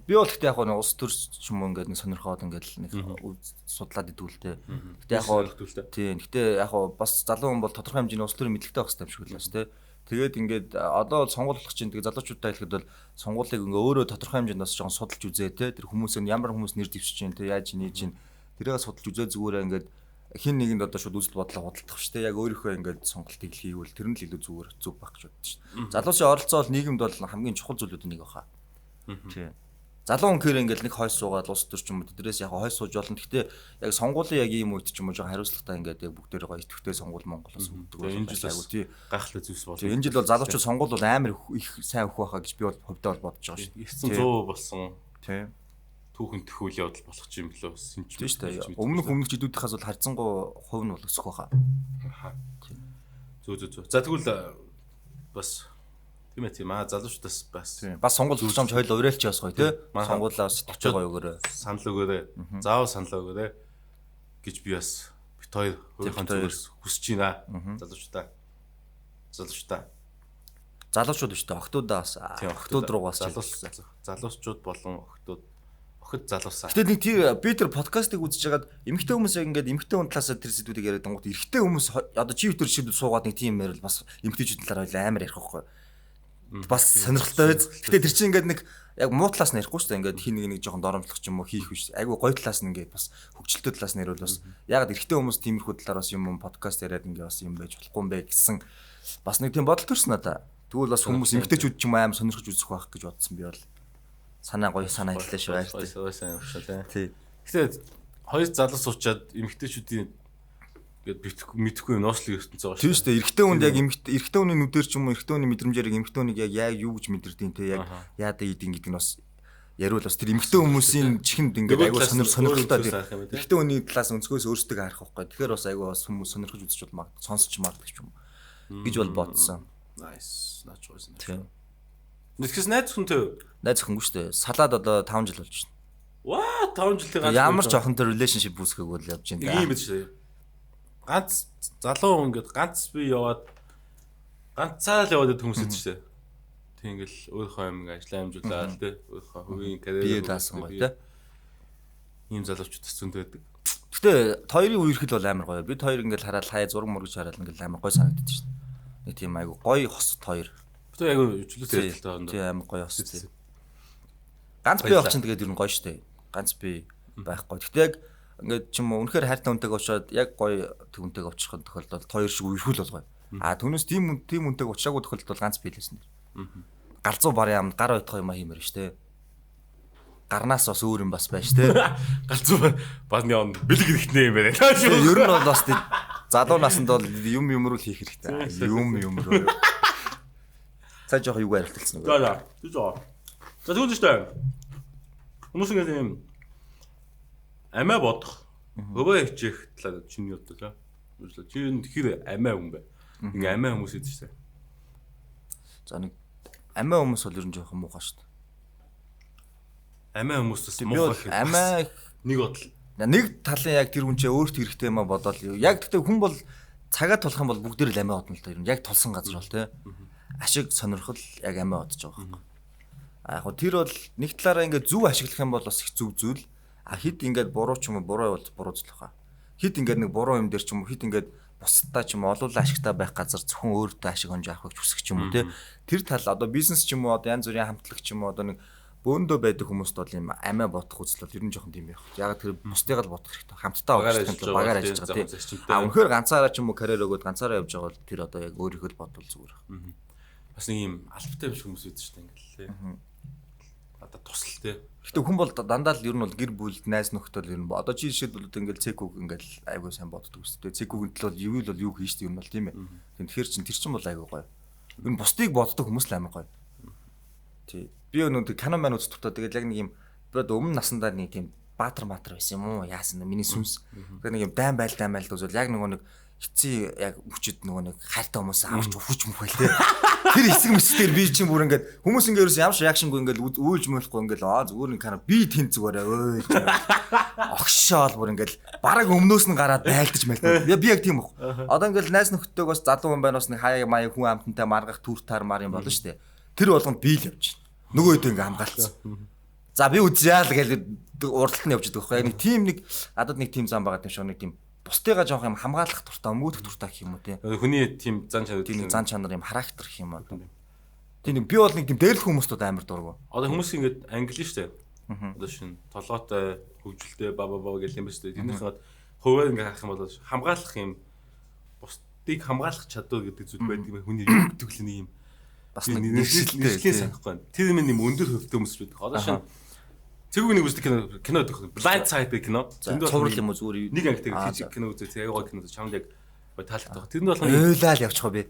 би бол гэхдээ яг нэг улс төрч ч юм уу ингээд нэг сонирхоод ингээд нэг судлаад идэвхтэй. Гэтэ яг тийм гэтэ яг бас залуу хүн бол тодорхой хэмжээний улс төрийн мэдлэгтэй байх хэрэгтэй юм шиг л байна тий. Тэгээд ингээд одоо бол сонгуулах чинь тэгээд залуучуудтай хэлэхэд бол сонгуулийг ингээ өөрөө тодорхой хэмжээнд бас жоохон судалж үзээ тий. Тэр хүмүүс нь ямар хүмүүс нэр дэвшиж чинь тий яаж нээж чинь тэрийг судалж үзээ зүгээр ингээд хин нэгэнд одоо шууд үзэл бодлоо худалдах шүү дээ. Яг өөрийнхөө ингээд сонголтыг хийвэл тэр нь л илүү зүгээр зүг байх гэж боддоо шүү дээ. Залуусын оролцоо бол нийгэмд бол хамгийн чухал зүйлүүдийн нэг баха. Тий. Залуу өнхөр ингээд нэг хойс суугаад улс төр ч юм уу тэрээс яг хойс сууж болно. Гэхдээ яг сонгуулийн яг ийм үед ч юм уу жоохон хариуцлагатай ингээд яг бүгдээрээ гоё идэвхтэй сонгуул Монголоос өгдөг байна. Энэ жил айгу тий гайхалтай зүйлс болно. Энэ жил бол залуучууд сонгуул бол амар их сайн өгөх байхаа гэж би бол хөвдөө бол бодож байгаа шүү дээ. 900 болсон. Тий. Түүхэн төхөөл явдал болох юм болоо юм чинь шүү дээ. Өмнөх жилүүдийнхээс бол харьцангуй хувь нь бол өсөх байхаа. Зөө. За тэгвэл бас тийм ээ тийм залуучдаас бас сонгуул өгч юмч хоёул уриалч яас гоё тий. Сонгуулаа очиж гоё өгөөрэй. Санал өгөөрэй. Заавал санал өгөөрэй гэж би бас бит хоёр өөрийнхөө зүгээс хүсэж байна. Залуучдаа залуучууд биш дээ охтуудаас охтууд руугаас залуучууд болон охтууд охид залуусаа. Гэтэ нэг тэр би тэр подкастыг үзэж хагаад эмэгтэй хүмүүс яг ингээд эмэгтэй хүн талаас тэр сэдвүүдийг яриад байгаа гот эрэгтэй хүмүүс одоо чи өдөр шийдэл суугаад нэг тийм ярил бас эмэгтэйчүүд талаар амар ярих байхгүй. Бас сонирхолтой байз. Гэтэ тэр чинь ингээд нэг яг муу талаас нь ярихгүй шүү дээ. Ингээд хин нэг жоохон доромжлох ч юм уу хийх биш. Айгу гоё талаас нь ингээд бас хөгжилтэй талаас нь ярил бас яг эрэгтэй хүмүүс тиймэрхүү талаар бас юм подкаст яриад ингээд бас юм байж болохгүй юм бэ гэсэн бас нэг тийм бодол төрсөн надаа. Тэгвэл бас хүмүүс эмэгтэйчүүд ч юм аим сонирхож үзэх байх гэж бодсон би бол. Санаа гоё санаа хэллээ шүү баяр. Гоё сайн өвшөө тий. Гэтэ хоёр залуу суучаад эмэгтэйчүүдийн ингээд мэдхгүй нууцлыг ертөнцөө байгаа шүү. Тийм шүү дээ. Эрэгтэй хүнд яг эрэгтэй хүний нүдээр ч юм уу эрэгтэй хүний мэдрэмжээр эмэгтэй хүнийг яг юу гэж мэдэрдэг те яг яадаа идэв гэдэг нь бас яриул бас тэр эмэгтэй хүмүүсийн чихэнд ингээд айгуу сонирхолтой тийм. Эрэгтэй хүний талаас өнцгөөс өөрсдөө харах байхгүй. Тэгэхээр бас айгуу бас хүмүүс сонирхож үзэж бол сонсож магадгүй ч юм уу гэж бол бодсон. Nice. Наач байсан. Тийм. Нэгс найз хүнтэй. Найз охингүй шүү дээ. Салаад одоо 5 жил болж байна. Ваа 5 жилийн ганц. Ямар ч охинтой relationship үүсгээг бол явж байна. Ийм биз дээ. Ганц залуу ингээд ганц би яваад ганцаар л яваад хүмүүс идэж штэ. Тэг ингээл өөрийнхөө юм ажиллаа амжуулаад тэ өөрийнхөө хувийн карьер бие даасан гоё тэ. Ийм залуучуудаас зөндөө байдаг. Гэтэ хоёрын үерхэл бол амар гоё. Бид хоёр ингээл хараад хаяа зураг мөргөж хараад ингээл амар гоё санагддаг штэ. Нэг тийм айгу гоё хосд хоёр. Бид айгу жилүүтэй хэлтэй байна. Тийм амар гоё хосд. Ганц би явах чинь тэгээд ер нь гоё штэ. Ганц би байхгүй. Гэтэ яг ингээд ч юм уу үнэхээр хайртай хүнтэйг очиод яг гоё хүнтэйг очихын тохиолдолд хоёр шиг үерхүүл болгоё. А түүнээс тийм хүнтэйг очиагүй тохиолдолд бол ганц биелсэн нэр. Галзуу барын амд гар ойтох юм хиймээр штэ. Гарнаас бас өөр юм бас байж штэ. Галзуу баасны он бэлэг хэрэгтэй юм байна. Ер нь бол бас залуу наснд бол юм руу хийх хэрэгтэй. Юм руу. Цаа жоох юу арилталсан уу? За. За тэгвэл штэ. Хүмүүс ингээд юм амиа бодох. Өвөө хичээх талаар чиний бодлоо. Чи тэгэхээр амиа хүн бай. Ингээ амиа хүмүүс идэж штэ. За нэг амиа хүмүүс бол ер нь жоохон муухай штэ. Амиа хүмүүс бас муухай. Амиа нэг бодол. Нэг талын яг тэр хүн чинь өөрт хэрэгтэй юм а бодоол. Яг гэхдээ хүн бол цагаа тулах юм бол бүгдээр л амиа бодно л да. Ер нь яг тулсан газар бол тэ. Ашиг сонирхол яг амиа бодож байгаа юм. Яг хөө тэр бол нэг талаараа ингээ зөв ашиглах юм бол бас их зөв зүйл. А хит ингээд буруу ч юм уу буруу бол буруу зүйл хаа. Хит ингээд нэг буруу юм дээр ч юм уу хит ингээд бусдаа ч юм уу олуулаа ашигтай байх газар зөвхөн өөртөө ашиг онж авахыг хүсэх ч юм уу те. Тэр тал одоо бизнес ч юм уу одоо янз бүрийн хамтлагч юм уу одоо нэг бөөндөө байдаг хүмүүст бол юм амиа бодох үзэл бол ер нь жоохон тийм байх. Яг тэр бусдыг л бодох хэрэгтэй. Хамтдаа багаар ажиллаж байгаа тийм. А үнэхээр ганцаараа ч юм уу карьер өгөөд ганцаараа явж байгаа бол тэр одоо яг өөрийнхөө л бодвол зүгээр. Бас нэг юм албатай биш хүмүүс үүдэж штэ ингээл лээ. Одоо тусал те. Гэтэ хүн бол дандаа л ер нь бол гэр бүлд найз нөхдөд ер нь одоо чи жишээлбэл ингээл цэкүүг ингээл айгуу сайн боддог үстэй. Цэкүүгийн төлөө юу л юу хийж дээ юм бол тийм ээ. Тэгэхээр тэр чин бол айгуу гоё. Ер нь бусдыг боддог хүмүүс л амар гоё. Тий. Би өнөөдөр кино маань үзэх туфтаа тэгээд яг нэг юм бод өмнө насандаа нэг тийм баатар байсан юм уу? Яасан миний сүнс. Тэгээд нэг юм дайм байл үзвэл яг нөгөө нэг эцсийн яг хүчит нөгөө нэг хайртай хүмүүс авч хүч мөхөл те. Тэр хэсэг мэсгээр би чинь бүр ингээд хүмүүс ингээд ерөөс ямар реакшнгүй ингээд үйлж мөлөхгүй ингээд зүгээр нэг канаа би тэнд зүгээр өө огшоол бүр ингээд бараг өмнөөс нь гараад байлдаж мэлдэг. Би яг тийм баг. Одоо ингээд найз нөхдөйг бас залуу хүн байна бас нэг хаяа маяг хүн амтантай маргах түр таар мар юм болно шүү дээ. Тэр болгонд би л явж байна. Нөгөө хэд ингээд хамгаалцсан. За би үзье л гэж уралт нь явж байгаа байхгүй. Нэг тийм нэг надад нэг тийм зам байгаа юм шиг нэг тийм бусдыгаа жоох юм хамгаалах туртаа мөөдөх туртаа гэх юм уу тийм. Хүний тийм зан чанар тийм зан чанар юм характер гэх юм аа. Тийм би бол нэг тийм дээрлэх хүмүүстүүд амар дургу. Одоо хүмүүс ингэж англи штэ. Одоо шин толгойтой хөгжилтэй баба гэх юм ба штэ. Тэрнийхээ хуваар ингэ харах юм бол хамгаалах юм бусдыг хамгаалах чадвар гэдэг зүйл байдаг юм. Хүний юу гэдэг л нэг юм бас нэг нэршлээ санахгүй. Тэр юм юм өндөр хөвтэй хүмүүс байдаг. Одоо шин цэвгүй нэг үздэг кино гэдэг Blind Side гэх кино. Цуврал юм уу зүгээр нэг ангитай хийж кино үзээ. Тэгээ аягаа кино чамд яг таалагддаг. Тэр нь болохоор уйлал явчих би.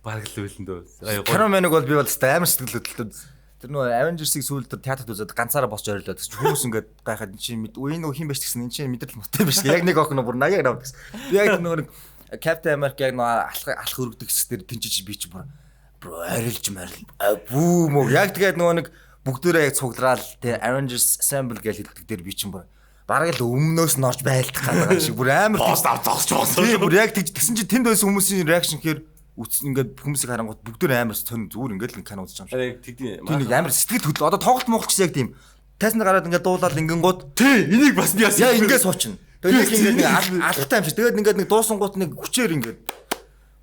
Бараг л үйлэндөө. Кино мэнэг бол би бол амар сэтгэл хөдлөлтөд тэр нөө Avengers-ийг сүүлд театрт үзээд ганцаараа босч орилоод хүмүүс ингээд гайхаад энэ чинь үе нөгөө хин байж гэсэн энэ чинь мэдрэл мотой биш. Яг нэг охин бүр 80 навд гэсэн. Би яг нөгөө Captain America яг нөгөө алах өргөдөг хэсгээр тэнцэж би чи бүр арилж марил. Бүү мөө яг тэгээд нөгөө нэг бүгдээрээ яг цугдраал те Avengers Assemble гэж хэлдэг дээр би чинь бүр бараг л өмнөөс нь орж байлдах гэдэг шиг бүр амар пост авч зогсож байсан. Тийм бүр яг тэгсэн чинь тэнд байсан хүмүүсийн реакшн гэхээр ингээд хүмүүсийг харангуут бүгдээр амар сонь зүгээр ингээд л кино үзэж байгаа юм шиг. Тийм нэг амар сэтгэл хөдлөл одоо тоглолт моголч яг тийм тайзан гараад ингээд дуулаад ингэнгууд тий энийг бас яасан яа ингээд суучна. Тэгээд ингээд алхахтай юм шиг. Тэгээд ингээд нэг дуусангууд нэг хүчээр ингээд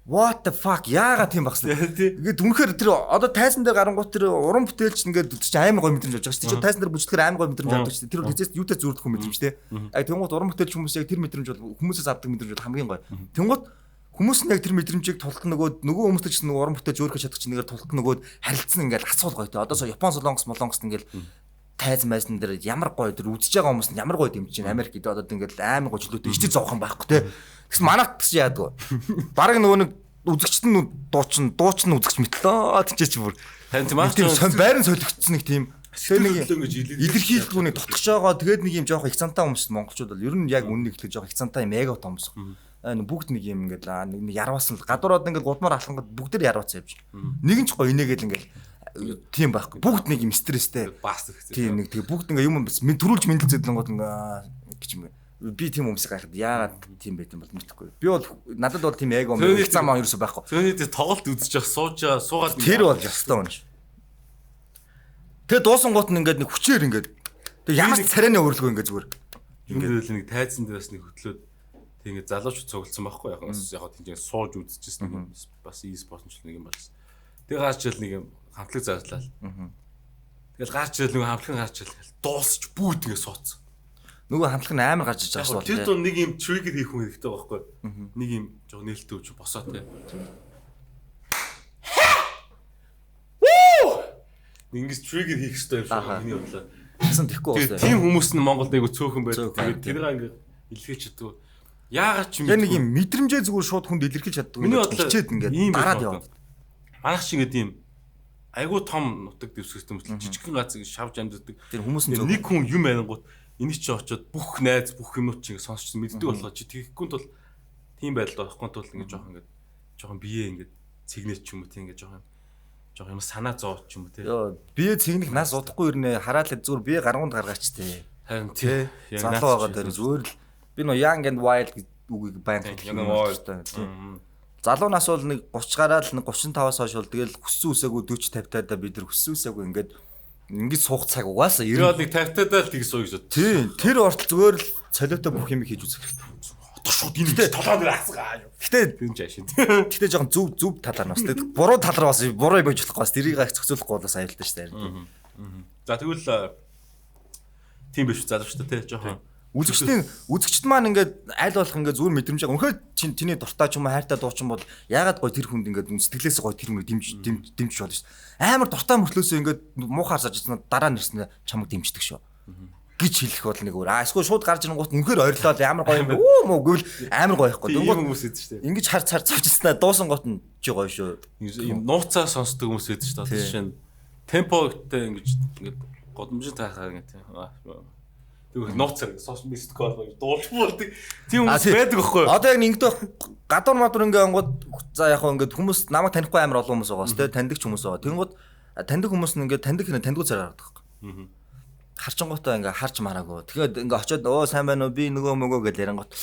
what the fuck яагаад тийм багс. Ингээд үнэхээр тэр одоо тайзан дээр гарангууд тэр уран бүтээлч ингээд чи амар гой мэдрэмж авч байгаа шүү. Чи тайзан дээр бүжтгэхээр амар гой мэдрэмж авдаг шүү. Тэр бол хэзээс юутай зүрдэх хүн мэдрэмж те. Яг тэнгууд уран бүтээлч хүмүүс яг тэр мэдрэмж бол хүмүүсээс авдаг мэдрэмж бол хамгийн гой. Тэнгууд хүмүүс нь яг тэр мэдрэмжийг тулах нөгөө хүмүүстэй ч нөгөө уран бүтээлч өөрөөр чадах чинь нэгээр тулах нөгөө харилцсан ингээд асуул гоё те. Одоо Япон солонгос ингээд тайзан майсан дээр ямар гоё тэр үзэж байгаа хүмүүс нь ямар гоё дэмжиж байна. Америк гэдэг одоо ингээд амар гоё чөлөөтэй ичтэй зовхон байхгүй те. Тэгсэн манайх ч яадаг. Бараг нөгөө нэг үзэгчд нь дуучин үзэгч мэтлээ тийч бүр. Тийм байран солигдсон нэг тийм илэрхийлэлгүй нэг тотгож байгаа. Тэгээд нэг юм жоох их цантай хүмүүс монголчууд бол ер нь яг үннийг хэлэх жоох их цантай юм эго томс. Бүгд нэг юм ингээд нэг ярваасан л гадуураад ингээд гудмаар алхангад бүгд тэр ярваацсан явж. Нэг нь ч гоё инээгээл ингээд тийм байхгүй. Бүгд нэг юм стресстэй. Бас хэрэгтэй. Тийм нэг тэгээ бүгд ингээ юм төрүүлж мэдлцэдлэнгууд ингээ гэж юм. Би тийм хүмүүсийг гайхад яагаад тийм байт юм бол мэдэхгүй. Би бол надад бол тийм эго их зам аа ерөөсөй байхгүй. Зөний тэр тоглолт үзэж явах суугаад тэр бол ястай унш. Тэгээ дуусангууд нь ингээ нэг хүчээр ингээ тэгээ ямар царайны өөрлөгөө ингээ зүгээр. Ингээд нэг тайзан дээрээс нэг хөтлөөд тэг ингээ залуучууд цугласан байхгүй яг тийм сууж үзчихсэн нэг бас e-спорт нэг юм болсон. Тэгээ гарч ил нэг юм хамтлаг зарлаа. Тэгэл гарч ил нэг хамтлаг гарч ил дуусч бүүт ингээ сууцсан. Нөгөө хамтлаг нь амар гарч иж байгаа шүү. Тэр доо нэг юм trigger хийх хүн хэрэгтэй байхгүй. Нэг юм жоо нээлттэй өч босоо те. Ингээс trigger хийх хэрэгтэй юм шиг миний бодлоо. Хасан тэхгүй байна. Тийм хүмүүс нь Монголд айгу цөөхөн байдаг. Тэгээд тэрийг ингээ илэрхийлж чаддаг. Яагаад ч юм яг нэг юм мэдрэмжээ зүгээр шууд хүнд илэрхийлж чаддаг. Миний бодлоо хичээд ингээ дараад яваад. Манайх чи ингээ тийм айгу том нутаг дэвсгэртэй мөсөл жижигхэн газар шавж амьддаг. Тэр хүмүүс нь нэг хүн юм байнгут энийг чи очиод бүх найз бүх юмнууд чи ингээ сонсчихсан мэддэг болоо чи тэгэхгүй тул тийм байдал байхгүй тул ингээ жоохон бие ингээ цэгнэж ч юм уу тийм ингээ жоох юм санаа зовч юм уу те. Йоо бие цэгнэх нас удахгүй ирнэ хараалал зүгээр бие гаргуунд гаргаач те. Харин тий. Залуу байгаа дээр зүгээр л би нөө young and wild үгийг баян хэлдэг. Залуунаас бол нэг 30 гараад нэг 35-аас хойш бол тэгэл хүссэн үсээгүй 40 50 таа бид нар хүссэн үсээгүй ингээд суух цаг угаасаа 90 нэг 50 таа л тийг сууж шүү. Тий, тэр ортол зүгээр л цолиотой бүх юм хийж үзэх хэрэгтэй. Шууд энэ толгой дээр асгаа юу. Гэтэ юм жаашин. Гэтэ жоохон зүв талаар нь бас тэг буруу талаар бас буруу байж болохгүй бас тэрийг зохицуулахгүй бол бас аюултай шүү дээ. За тэгвэл тийм биш залуу шүү дээ тий жоохон үзэгчд маань ингээд аль болох ингээд зүгээр мэдрэмж байгаа. Үнэхээр чиний дуртай ч юм уу хайртай дуучин бол яагаад гоё тэр хүнд ингээд сэтгэлээс гоё тэр хүнийг дэмжиж болно шүү дээ. Амар дуртай мөртлөөсөө ингээд муухаар саж ирсэн дараа нэрснээ чамаг дэмждэг шүү гэж хэлэх бол нэг өөр. Эсвэл шууд гарч ирэнгуут үнэхээр ойрлоод ямар гоё юм бэ? Өө мөө гэвэл амар гоё ихгүй. Дөнгөж хүмүүс эд шүү дээ. Ингээд хар цавчснаа дуусан гот нь чи гоё шүү. Ийм нууцаа сонсдог хүмүүс эд шүү дээ. Одоо жишээ нь темпотой ингээд годомжин таахаа ингээд тэгвэл нууцаар social media call дуулж болдог. Тийм хүмүүс байдаг байхгүй юу? Одоо яг ингэдэ гадуур мадуур ингээ ангууд за яг хөө ингээд хүмүүс намайг танихгүй амар олон хүмүүс байгаа. Тэ таньдаг ч хүмүүс байгаа. Тэнгууд таньдаг хүмүүс нь ингээ таньдаг царай гаргадаг байхгүй. Харчингуудаа ингээ харж мараагүй. Тэгээд ингээ очиод өө сайн байна уу би нөгөө мөгөө гэж ярингууд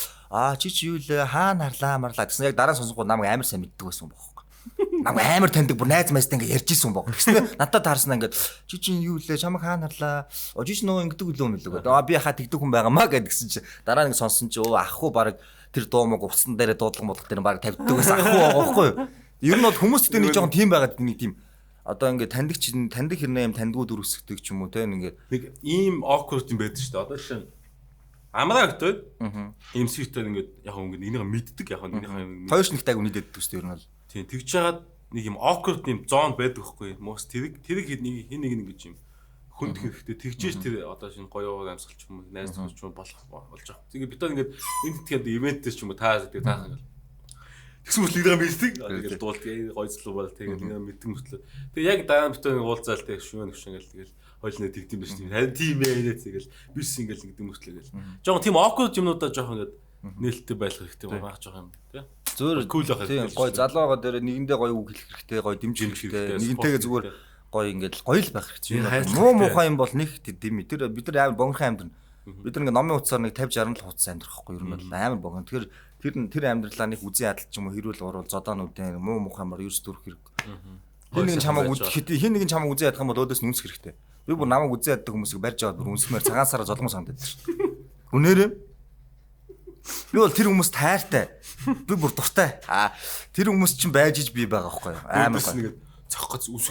чи юу лээ хаана харлаа марлаа гэсэн яг дараа нь сонсонгууд намайг амар сайн мэддэг байсан байхгүй. Намайг амар таньдаг бүр найз майстай ингээ ярьж исэн баг. Тэгснэ надад таарснаа ингээ чи юу лээ чамайг хаана харлаа чи нөгөө ингэдэг үлээ юм лээ. Би хаа тэгдэг хүн байгаамаа гэдгсэн чи дараа нэг сонсон чи ахгүй баг тэр дуу мог уцсан дээрээ дуудлага модлох дээр баг тавьдаг байсан ахгүй байгаа байхгүй юу. Ер нь бол хүмүүстэй нэг жоохон тийм байгаад нэг тийм одоо ингээ таньдаг хэрнээ юм таньдгууд өрөсгдөг ч юм уу те нэг ийм awkward юм байдаг шүү дээ. Одоо жишээ амраагтай MC-тэй ингээ яг ингээ энийг мэддэг яг энийг хоёр нэгтэй аг үнэдэд төстэй ер нь бол тийм тэгж жагаад нэг юм awkward юм зон байдаг байхгүй мос тэрэг хин нэг ингэж юм хүнд хэрэгтэй тэгжээж тэр одоо шинэ гоё амьсгал ч юм уу найз залууч ч юм болох болж байгаа. Тэгээ бид одоо ингээд энд тэгээд ивентээс ч юм уу таах ингээл тэгсэн мэт нэг мэддэг. Тэгээд дуулт гоё зүйл бол тэгээд нэг мэддэг мөртлөө. Тэгээд яг дараа нь битээ уулзаал тэгээд шүүн ингээл тэгээд хойлно тэгдэм биш тийм. Харин тийм ээ тэгэл биш ингээл гэдэг мөртлөө гэл. Жохон тийм awkward юмнуудаа жохон ингээд нээлттэй байх хэрэгтэй байгаа жоох юм тий. Зөөр кул байх хэрэгтэй. Тийм гоё залуу байгаа дээр нэгэндээ гоё үг хэлэх хэрэгтэй, гоё дэмжих хэрэгтэй. Нэгэнтэйгээ зүгээр гоё ингээд гоё л байх хэрэгтэй. Муу муухай юм бол нэг тийм тэр бид нар амар богинохан амьдрна. Бид нар ингээд номын утсаар нэг 50 60 л хуцсан амьдрахгүй ер нь бол амар богино. Тэгэхээр тэр амьдралаа нэг үзэн ядалт ч юм уу хэрүүл урал зодоонуудын муу муухай мар ерс дүрх хэрэг. Хин нэг нь чамайг үзэх үзэн ядах юм бол өөдөөс нь үнсэх хэрэгтэй. Би бүр намайг үзээ яддаг хүмүүсийг барьж аваад бүр үнсмээр цагаан сараа золгон санддаг шүү дээ. Үнээрээ би бол тэр хүмүүс тайртай. Би бүр дуртай. Тэр хүмүүс чинь байж иж би байгаа байхгүй юу? Амар гоё. Цохгоц үс.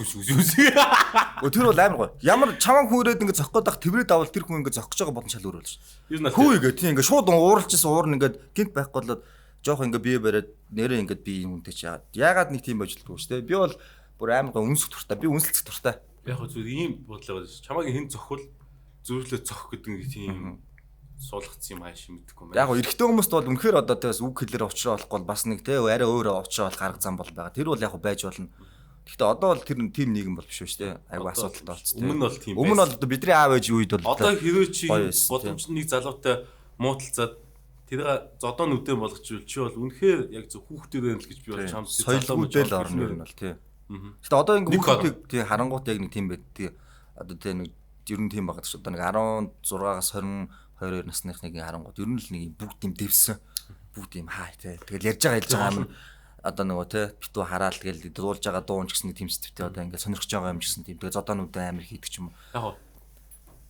Тэр бол амар гоё. Ямар чаман хүн ирээд ингэ зохих гээд тэврээд авал тэр хүн ингэ зохиж байгаа бодон шал өөр болж шүү. Хүү игээ тийм ингэ шууд ууралжсэн уурн ингэ гинт байхгүй болоод жоох ингэ бие бариад нэрээ ингэ би хүнтэй чи яагаад нэг тийм божилдгүй шүү дээ. Би бол бүр амар гоё үнсэх дуртай. Би үнсэлцэх дуртай. Яг хөө зүгээр ийм бодлоо байна. Чамайг хэн зохвол зөвлөө зохих гэдэг нэг тийм суулгацсан юм хааш мэдхгүй юм байна. Яг гоо эрэгтэй хүмүүст бол үнэхээр одоо тэгээс үг хэлээр уучраа болохгүй бол бас нэг те арай өөрөө уучраа болох арга зам бол байгаа. Тэр бол яг байж болно. Гэхдээ одоо бол тэр тийм нийгэм бол биш шүү дээ. Айгу асуудалтай болцсон. Өмнө нь бол тийм. Өмнө нь бол бидний аав ээж үед бол одоо хэрвээ чи боломжтой нэг залуутай мууталцаад тэрийг зодоо нүдэн болгочвол чи бол үнэхээр яг зөв хүүхдүүд байл гэж би бол чамд соёлгүйдэл орно юм бол тий. Гэхдээ одоо ингэ хүүхдүүд тий харангуут яг нэг тийм байд тий. Одоо тий нэг ер нь тийм байгаа ч одоо нэг 16-аас 22 насныхныг харангуут ер нь л нэг бүгд юм дэвсэн. Бүгд юм хаа тий. Тэгэл ярьж байгаа юм одоо нөгөө те битүү хараал тэгэл дуулж байгаа дуун ч гэсэн тэмцэвтэй одоо ингээд сонирхож байгаа юм ч гэсэн тийм тэгээ зодоонуудаа амар хийдэг ч юм уу.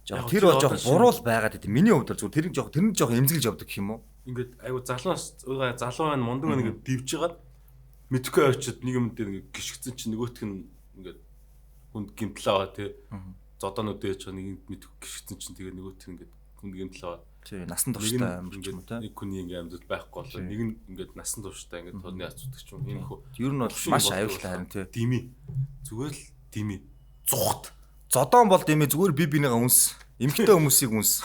Яг тэр бол жоох буруу л байгаад идэв. Миний хувьд бол зүгээр тэр нь жоох эмзэглэж явдаг гэх юм уу? Ингээд айгу залуу байна мундаг байна ингээд дивж жагаад мэдхгүй очиод нэг юм дээр ингээд гიშгцэн чинь нөгөөх нь ингээд хүнд гимтэл аваа те зодоонууд ээж байгаа нэг мэдхгүй гიშгцэн чинь тэгээ нөгөөх нь ингээд хүнд гимтэл аваа. Тий, насан турштай амар ч юм уу те. Нэг хүний ингээ амьд байхгүй болоо. Нэг нь ингээд насан турштай ингээд тооны асуудаг ч юм. Энэ хөө. Ер нь бол маш аюултай харин тий. Дими. Зүгээр л дими. Зүхт. Зодоон бол дими зүгээр би бинийгаа үнс. Эмхтэй хүмүүсийг үнс.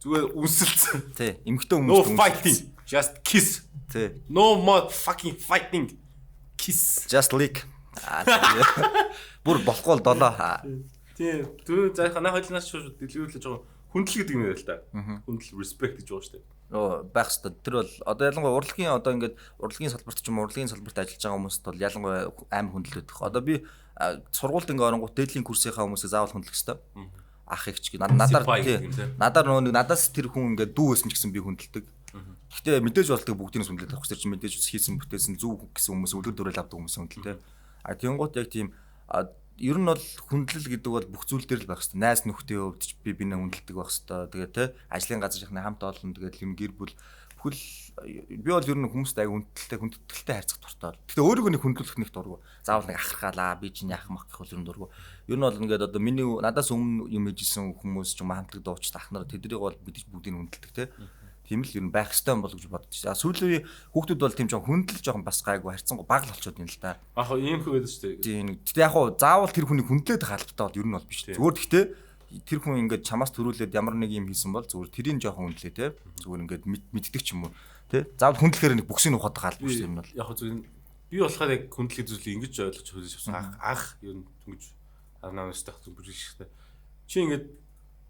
Зүгээр үнсэлцэн. Тий, эмхтэй хүмүүс No fighting. Just kiss. Тий. No more fucking fighting. Kiss. Just lick. Бүр болохгүй бол долоо. Тий. Түр заахаа хойлноос шууд дэлгэрүүлж байгаа. Хүндэл гэдэг юм байл та. Хүндэл respect гэж байгаа шүү дээ. Байх хэвээр тэр бол одоо ялангуяа урлагийн одоо ингээд урлагийн салбарт ч юм уу урлагийн салбарт ажиллаж байгаа хүмүүст бол ялангуяа амар хүндэл өгөх. Одоо би сургуульд ингээд оронгууд дээдлийн курсынхаа хүмүүсээ заавал хүндлэх хэрэгтэй. Ах их ч надаар нөгөө надаас тэр хүн ингээд дүү байсан ч гэсэн би хүндэлдэг. Гэхдээ мэдээж болдог бүгдийг нь хүндлээд авах гэж чинь мэдээж хийсэн бүтээсэн зүг гэсэн хүмүүс өдөр дөрөөл авдаг хүмүүс хүндэлтэй. Тэнгуут яг тийм ер нь бол хүндлэл гэдэг бол бүх зүйл дээр л байх хэрэгтэй. Найз нөхдийн хувьд ч би бинээ хүндэлдэг байх хэрэгтэй. Тэгээ те ажлын газрынхны хамт олон тэгээд юм гэр бүл бүхэл би бол ер нь хүмүүст аяг хүндэтгэлтэй харьцах дуртай. Гэхдээ өөрийгөө нэг хүндлүүлэх нэг дургу. Заавал нэг ахархаалаа би чинь яах мах гэх юм дургу. Ер нь бол ингээд одоо миний надаас өмнө юм хийжсэн хүмүүс ч юм хамтлаг дуучид ах нар тэднийг бол бид бүгдийг хүндэлдэг те. Тийм л ер нь байх ёстой юм бол гэж бодож байна. Сүүлийн хүүхдүүд бол тийм ч хүндэл жоохон бас гайгүй харьцангуй баг л болчиход байна л да. Яг ийм хөө байдаг шүү дээ. Тийм. Тэгтээ яг хуу заавал тэр хүний хүндлээд хаалбтай бол ер нь бол биш. Зүгээр гэхдээ тэр хүн ингээд чамаас төрүүлээд ямар нэг юм хийсэн бол зүгээр тэрийг жоохон хүндлээ те. Зүгээр ингээд мэддэг ч юм уу те. Заавал хүндлэхээр нэг бүксийн ухаад хаалб биш юм бол. Яг зүгээр би болохоор яг хүндлэх зүйлийг ингэж ойлгож хөлж авсан. Ах ер нь түнж анаанаас тахсан бүжигштэй. Чи ингээд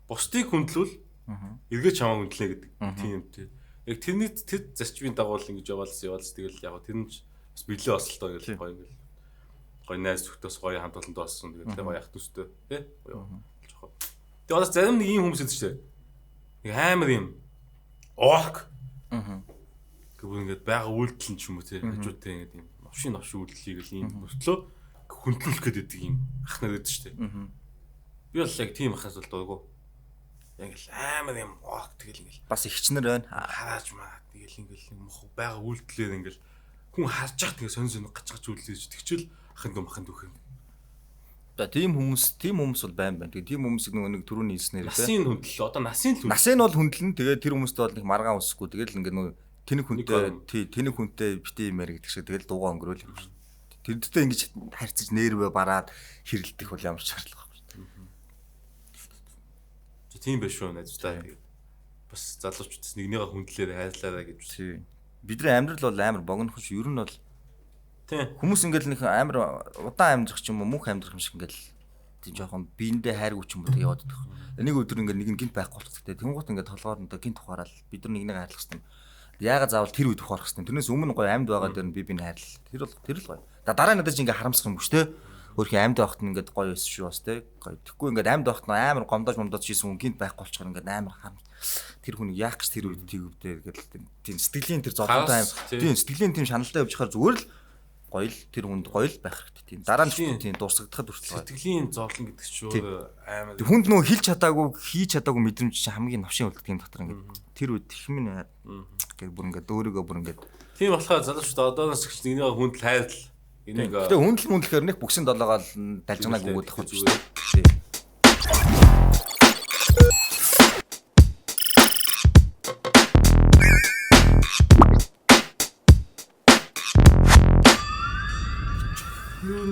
бусдыг хүндлүүл эргээ чамаа хүндлээ гэдэг тийм тий. Яг тэрний тэр зарчмын дагуу л ингэж яваалсан тэгэл яг тэр нь бас бэлээ осолтой гэл гоё ингээл гоё найз зөвхтөөс гоё хамт олонд болсон тэгээд гоё ах төстэй тий. Жохоо. Тэгээд бас зарим нэг ийм хүмүүс идэв шүү дээ. Нэг амар юм орк. Гэвь ингээд байга үйлдэл ч юм уу тий. Хажуутай ингээд юм новшин үйлдэлийг л ийм мөртлөө хүндлүүлэх гэдэг юм ах нар гэдэг шүү дээ. Би бол яг тийм ахаас бол дуугүй. Яг л амар юм орк тэгэл ингээл бас ихчнэр байна. Харааж маа тэгэл ингээл мох байга үйлдэлээр ингээл хүн харж байгаа тэгээ сонь гацгаж үйлдэлж тэгчэл ахын махын дүүх юм. Тийм хүмүүс бол байна. Тэгээ тийм хүмүүсийг нэг түрүүний хэлснээр насын хүндэл одоо насын л насын нь бол хүндлэн тэгээ тэр хүмүүст бол нэг маргаан усгүй тэгэл ингээд нэг тэнэг хүнтэй битээ юм яриг гэдэг шиг тэгэл дуугаа өнгөрөөл юм шүү. Тэрдээ ингэж харьцаж нэрвэ бараад хэрэлдэх бол ямар ч шаардлага байхгүй шүү. Тийм байх шүү найзтай. Бас залуучуудаас нэгнийгээ хүндлээр хайрлаарай гэж байна. Бидний амьдрал бол амар богинох шүү. Ер нь бол тийм хүмүүс ингээл нэг амар удаан амьдрах ч юм уу мөнх амьдрах юм шиг ингээл тийм жоохон биендээ хайргүй ч юм уу тэг яваад байдаг. Нэг өдөр ингээл нэг нь гинт байхгүй болчихсон. Тэнгуут ингээд толгоор нь гинт ухаарал бид нар нэгнийг хайрлах хэрэгтэй. Яагаад заавал тэр үед ухаарах хэрэгтэй. Тэрнээс өмнө гоё амьд байгаа дээр нь би биний хайрлал. Тэр л гоё. Дараа надад чи ингээд харамсах юм биш те. Өөрхийн амьд байхад нь ингээд гоё байсан шүү бас те. Гоё. Тэгэхгүй ингээд амьд байхад нь амар гомдож хийсэн хүн гинт байхгүй болчихор ингээд амар харамс. Тэр хүн яах гэж тэр үед тэгвдээ гэдэг тийм сэтгэлийн тэр зодонтой аим. Тийм сэтгэлийн тийм шаналтай явж хахаар зүгээр л гоё л тэр хүнд гоё л байх хэрэгтэй тийм. Дараа нь тийм дуусгагдахад хүртэл. Сэтгэлийн зовлон гэдэг чинь амар. Хүнд нөгөө хийж чадаагүй мэдрэмж чинь хамгийн навшин үлддэг юм дотор ингээд. Тэр үед хэрмэн гэх бүр ингээд өөрийгөө бүр ингээд. Тийм болохоор залуучууд одооноос гэж нэг хүнд л хайрл. Энийг Тэгээ хүндлэхээр нэг бүксийн долоогоо далжганаг өгөх хэрэгтэй. Тийм.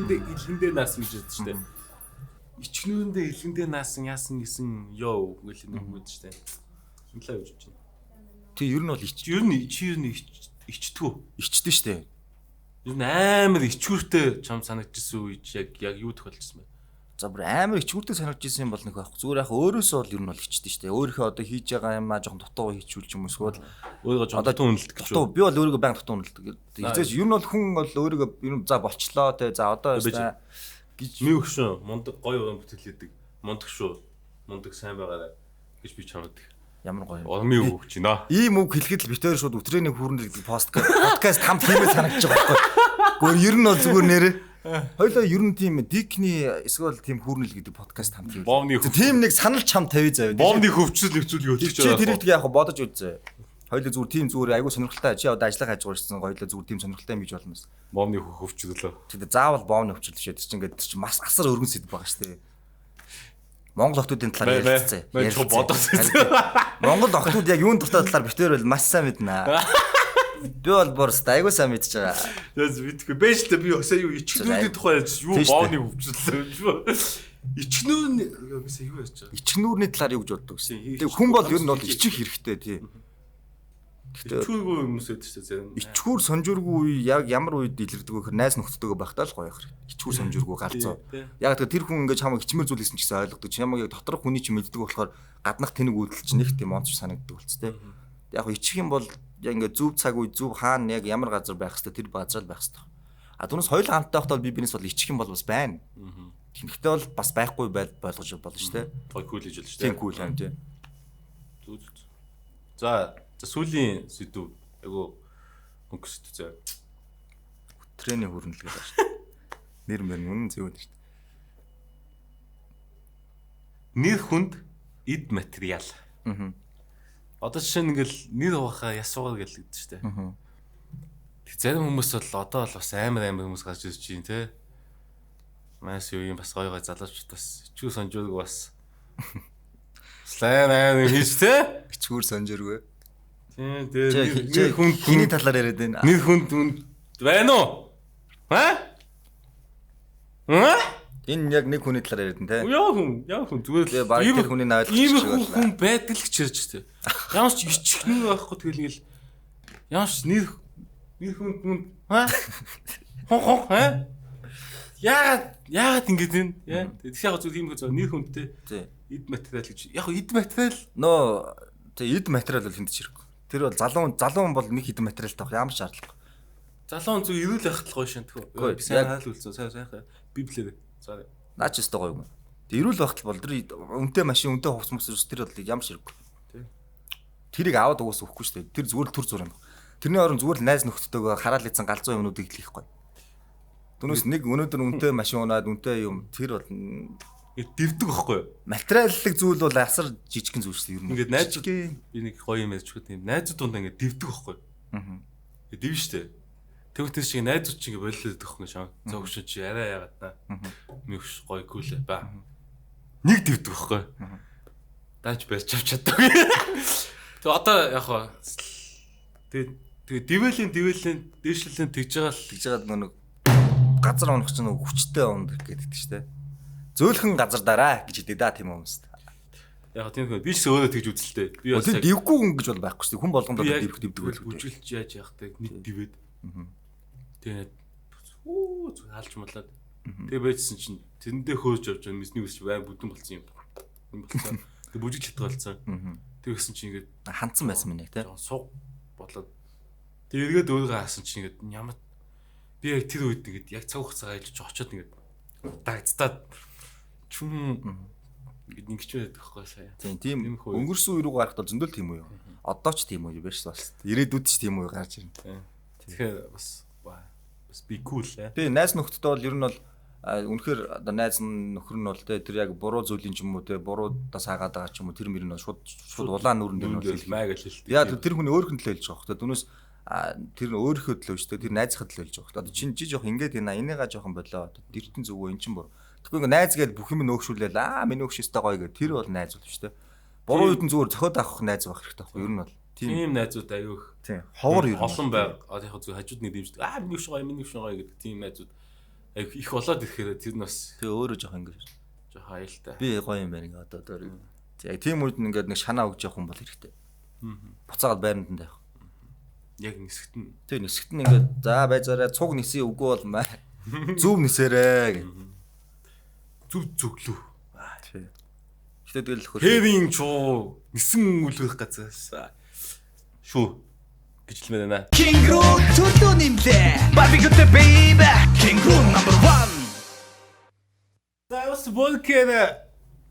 Илгэндээ наасан гэж байна шүү дээ. Ичнүүндээ илгэндээ наасан яасан гэсэн ёо гэл нэг юм шүү дээ. Хинлээ гэж бодож байна. Тэг ер нь бол ер нь ичтгүү. Ичдэн шүү дээ. Ер нь амар ичгүүртэй чам санагдчихсан үе яг юу тохиолдсон бэ? За бүр амар ичгүүртэй санагдчихсан юм бол нэг байхгүй. Зүгээр яг өөрөөсөө бол ер нь бол ичдэн шүү дээ. Өөрийнхөө одоо хийж байгаа юм аа жоохон дутуу хийчихүүл юм эсвэл өөрийгөө жоохон дутуу үнэлдэг гэж байна. Би бол өөрийгөө баян дутуу үнэлдэг. Тэгээс ер нь бол хүн бол өөрийгөө ер нь за болчлоо те за одоо ястаа гэж мив өгшөө мундаг гоё бүтээлээдэг. Мундаг шүү. Мундаг сайн байгаарай гэж би чамд. Ямар гоё. Ормын үг өгч байна. Ийм үг хэлэхэд л битээр шууд өтрээний хүүрнэр гэдэг подкаст хамт хиймэл санагдаж байгаа байхгүй. Гэхдээ ер нь бол зүгээр нэрээ. Хоёлоо ер нь тийм дикний эсвэл тийм хүүрнэл гэдэг подкаст хамт хийв. Тийм нэг санал чам тавь заяа. Бомны хөвчл нэвцүүлгийг өчөж байгаа. Чи тэрийг яг бодож үзье. Хоёлоо зүгээр тийм зүгээр айгүй сонирхолтой. Чи одоо ажиллах хайж гуурсан хоёлоо зүгээр тийм сонирхолтой юм гэж болно. Бомны хөвчлөлөө. Тэгээд заавал бомны хөвчлөл шээ. Тэр чинь ингээд чи мас асар өргөн сэдв байгаа шүү дээ. Монгол охтуудын талаар ярилцсан. Яг бодсон. Монгол охтууд яг юунд дуртай талаар битээр бол маш сайн мэднэ. Би бол борст айгуу сайн мэдж байгаа. Яз мэдгүй. Бэжтэй би сая юу ичгнүүдийн тухай юу бооны хөвчлөлөө. Ичгнүүр бисаа юу яаж байгаа. Ичгнүүрний талаар юу гэж боддог гэсэн. Тэг хүн бол ер нь бол ичих хэрэгтэй тий. Ичгүүргүй хүмүүс байдаг шүү дээ. Ичгүүр сонжургүй яг ямар үед илэрдэг вэ гэхээр найз нөхдөдөө байхдаа л гоё хэрэг. Ичгүүр сонжургүй галзуу. Яг тэр хүн ингээд чамайг ичмэр зүйл хийсэн ч гэсэн ойлгодог. Чамайг яг доторх хүний чинь мэддэг болохоор гаднах тэнэг үйлдэл чинь нэг тийм онцч санагддаг болц тээ. Яг ичих юм бол яг ингээд зөв цаг үе зөв хаана яг ямар газар байх хэвээр тэр газар л байх хэвээр. А түүнээс хоёул хамттай байхдаа би бинес бол ичих юм бол бас байна. Тэмхтэй бол бас байхгүй болгож болно шүү дээ. Гой кул хийж болно шүү дээ. Тийм кул юм тий. За сүүлийн сэдв айгу өнгөсөд зөө. Тренийн хөрнөл гэдэг байна шүү. Нэр мөр үнэн зөв үү шүү. Нэр хүнд эд материал. Одоо жишээ нь ингээл нэр ухаа ясуугаар гэж хэлдэг шүү дээ. Тэг зарим хүмүүс бол одоо бол бас амар хүмүүс гарч ирж байна те. Маш юу юм бас гоё залуучууд бас ичүү сонжоог бас слайм хийж те. Ичгүүр сонжооргүй. Тэгээ нэр хүнд хиний талаар яриад байна. Нэр хүнд байна уу? Энэ яг нэг хүний талаар яриад байна те. Яг хүн зүгээр л баг тэр хүний ойлгох ийм хүн байдаг л гэж ярьж тээ. Ямар ч ичгнүү байхгүй тэгэл ингээл ямар ч нэр хүнд яагаад ингэж юм яа тэгэх яг зүйл юм гэж нэр хүндтэй эд материал гэж яг эд материал эд материал бол хинт ч хэрэггүй. Тэр бол залуу бол нэг хэдэн материалтай авах ямар шаардлага. Залуу зүг ирүүл байхад л гоё шантгүй. Би сайн хаал үлдсэн. Сайн библиэр. За. Наач өстой гоё юм. Ирүүл байхад бол тэр үнэтэй машин, үнэтэй хувцс мөс тэр бол ямар ширэггүй. Тэрийг аваад угаас өгөхгүй шүү дээ. Тэр зүгээр төр зур юм. Тэрний орон зүгээр л найз нөхдөдөө хараал ийцэн галзуу юмнуудыг хэлэх гоё. Түүнээс нэг өнөөдөр үнэтэй машин унаад үнэтэй юм тэр бол дэвдэг байхгүй юу? Материаллык зүйл бол асар жижигхэн зүйл шүү дээ. Ер нь. Ингээд найзууд би нэг гоё юм ярьж өгөх юм. Найзууд дундаа ингээд дэвдэг байхгүй юу? Дэв штэ. Тэгвэл тэр шиг найзууд чинь ингээд болоод өгөх юм шаа. Зогш чи арай яагаад та. Мэгш гоё кул ба. Нэг дэвдэг байхгүй юу? Дааж барьж авч чаддаг. Тэг одоо яг хаа тэгээ дэвэлийн дээшлэлийн тэгж байгаа нэг газар унах чинь нэг хүчтэй унд гэдэг шүү дээ. Зөөлхөн газар дараа гэж хэлдэг да тийм хүмүүс. Яг тийм би ч өөрөө тэгж үзэлтэй. Би бас дэвгүй хүн гэж бол байхгүй шүү дээ. Хүн болгонд дэвдэг байл. Үжилж яаж яах вэ? Нэг дэвэд. Тэгээд зүг хаалж малаад. Тэгээ байжсэн чинь тэрэндээ хөөж явж байгаа мэсний үсч байн бүдэн болсон юм. Юм болсон. Тэг бүжиг чадгалцсан. Тэгсэн чинь ингээд хандсан байсан мэн яг тийм. Суг бодлоод. Тэг эргээд өөрийгөө хаасан чинь ингээд ямар би яг тэр үед ингээд яг цаг хугацаа ажиллаж очиод ингээд дагцтаад чүн ингээд нэг ч байдаг байхгүй сая. Тийм өнгөрсөн үе рүү гарахад бол зөндөл тийм үү. Одоо ч тийм үү биш бас. Ирээдүйд ч тийм үү гарч ирнэ. Тэгэхээр бас бас би cool ээ. Тий, найз нөхдөд бол ер нь бол үнэхээр одоо найз нөхөр нь бол тэр яг буруу зүйлийн ч юм уу те буруудаас хаагаад байгаа ч юм уу тэр мөр нь шууд улаан нүрэн дээр нь бол маяг л хэлдэг. Яа тэр хүн өөрхөн төлөө хэлж байгаа хөх те дүнээс тэр нь өөрийнхөө төлөө шүү дээ тэр найзхад төлөө хэлж байгаа хөх. Одоо чи жоох ингээд гинэ энийга жоохон болоо дэртэн зүгөө эн чин бүр. Тэгэхгүй ингээ найз гээд бүх юм нөөгшүүлээл миний өгш өстэй гоё гэдэг тэр бол найз бол шүү дээ. Буруу үдэн зүгээр зөхөд авах найз байх хэрэгтэй байхгүй ер нь бол. Тийм найзууд аюух. Тийм. Ховор ер нь олон байг. Одоо яг зөв хажууд нэг дэмждэг. Миний өгш гоё гэдэг тийм найзууд аюух их болоод ирэхээр тэр нь бас тэг өөрөө жоох ингээ жоох аюултай. Би гоё юм байна ингээ одоо тэр. Яг тийм үед ингээд нэг шанаа өгж явах юм бол хэрэгтэй. Буцаагаад байранд нь тавих. Яг нисгт нь. Тэг нисгт нь ингээд за байзаараа цуг нисэн үгүй бол зүв нисээрээ гэх. Зүв зүглүү. Тий. Гэтэ тэгэл хөр. Хэвийн чуу нисэн үлгэх газраас шүү гэж хэлмээр байна. King-руу төлөө нэмлээ. Barbecue baby. King-руу number 1. За бас Бөөеэнхий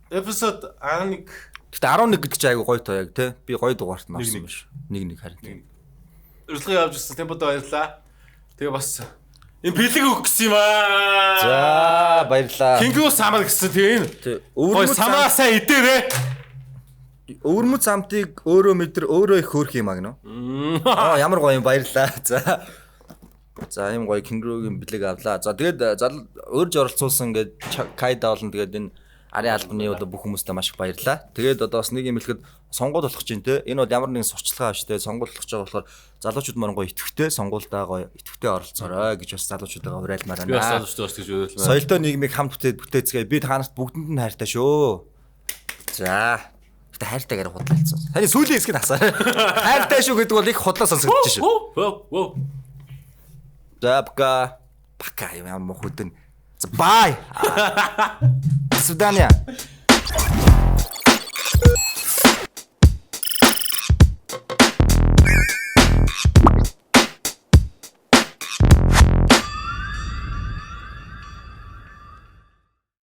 episode 11. Гэтэ 11 гэдэг чинь айгу гоё тоо яг тий. Би гоё дугаарт нь орсон биш. Нэг харин. Урилга явж ирсэн темпод баярлаа. Тэгээ бас энэ бэлэг өгөх гэсэн юм аа. За баярлаа. King-руу самар гэсэн тийм. Өвөрмөц самаасаа идээрээ. Өвөрмөц самтыг өөрөө мэдэр өөрөө их хөөх юм аа гинөө. Ямар гоё юм баярлаа. За юм гоё King-руугийн бэлэг авлаа. За тэгээд өөрж оролцуулсан ингээд Кайда болон тэгээд энэ Яриа албаны одоо бүх хүмүүстээ маш их баярлаа. Тэгээд одоо бас нэг юм хэлэхэд сонгуул болох чинь те энэ бол ямар нэгэн сурчлагаа авч те сонгуул болох байгаа болохоор залуучууд маань гоё итгэвтэй сонгуульдаа гоё итгэвтэй оролцоорой гэж бас залуучуудаа уриалмаар байна. Би бас залуучуудаас гэж уриалмаар. Соёлтой нийгмийг хамт бүтээцгээе. Би та нарт бүгдэнд нь хайртай шүү. За. Гэтэ хайртайгаар худлаалцсан. Таны сүүлийн хэсгийг хасаа. Хайртай шүү гэдэг бол их худлаа сонсогдож шүү. За пока юм мохудэн. Bye. До свидания.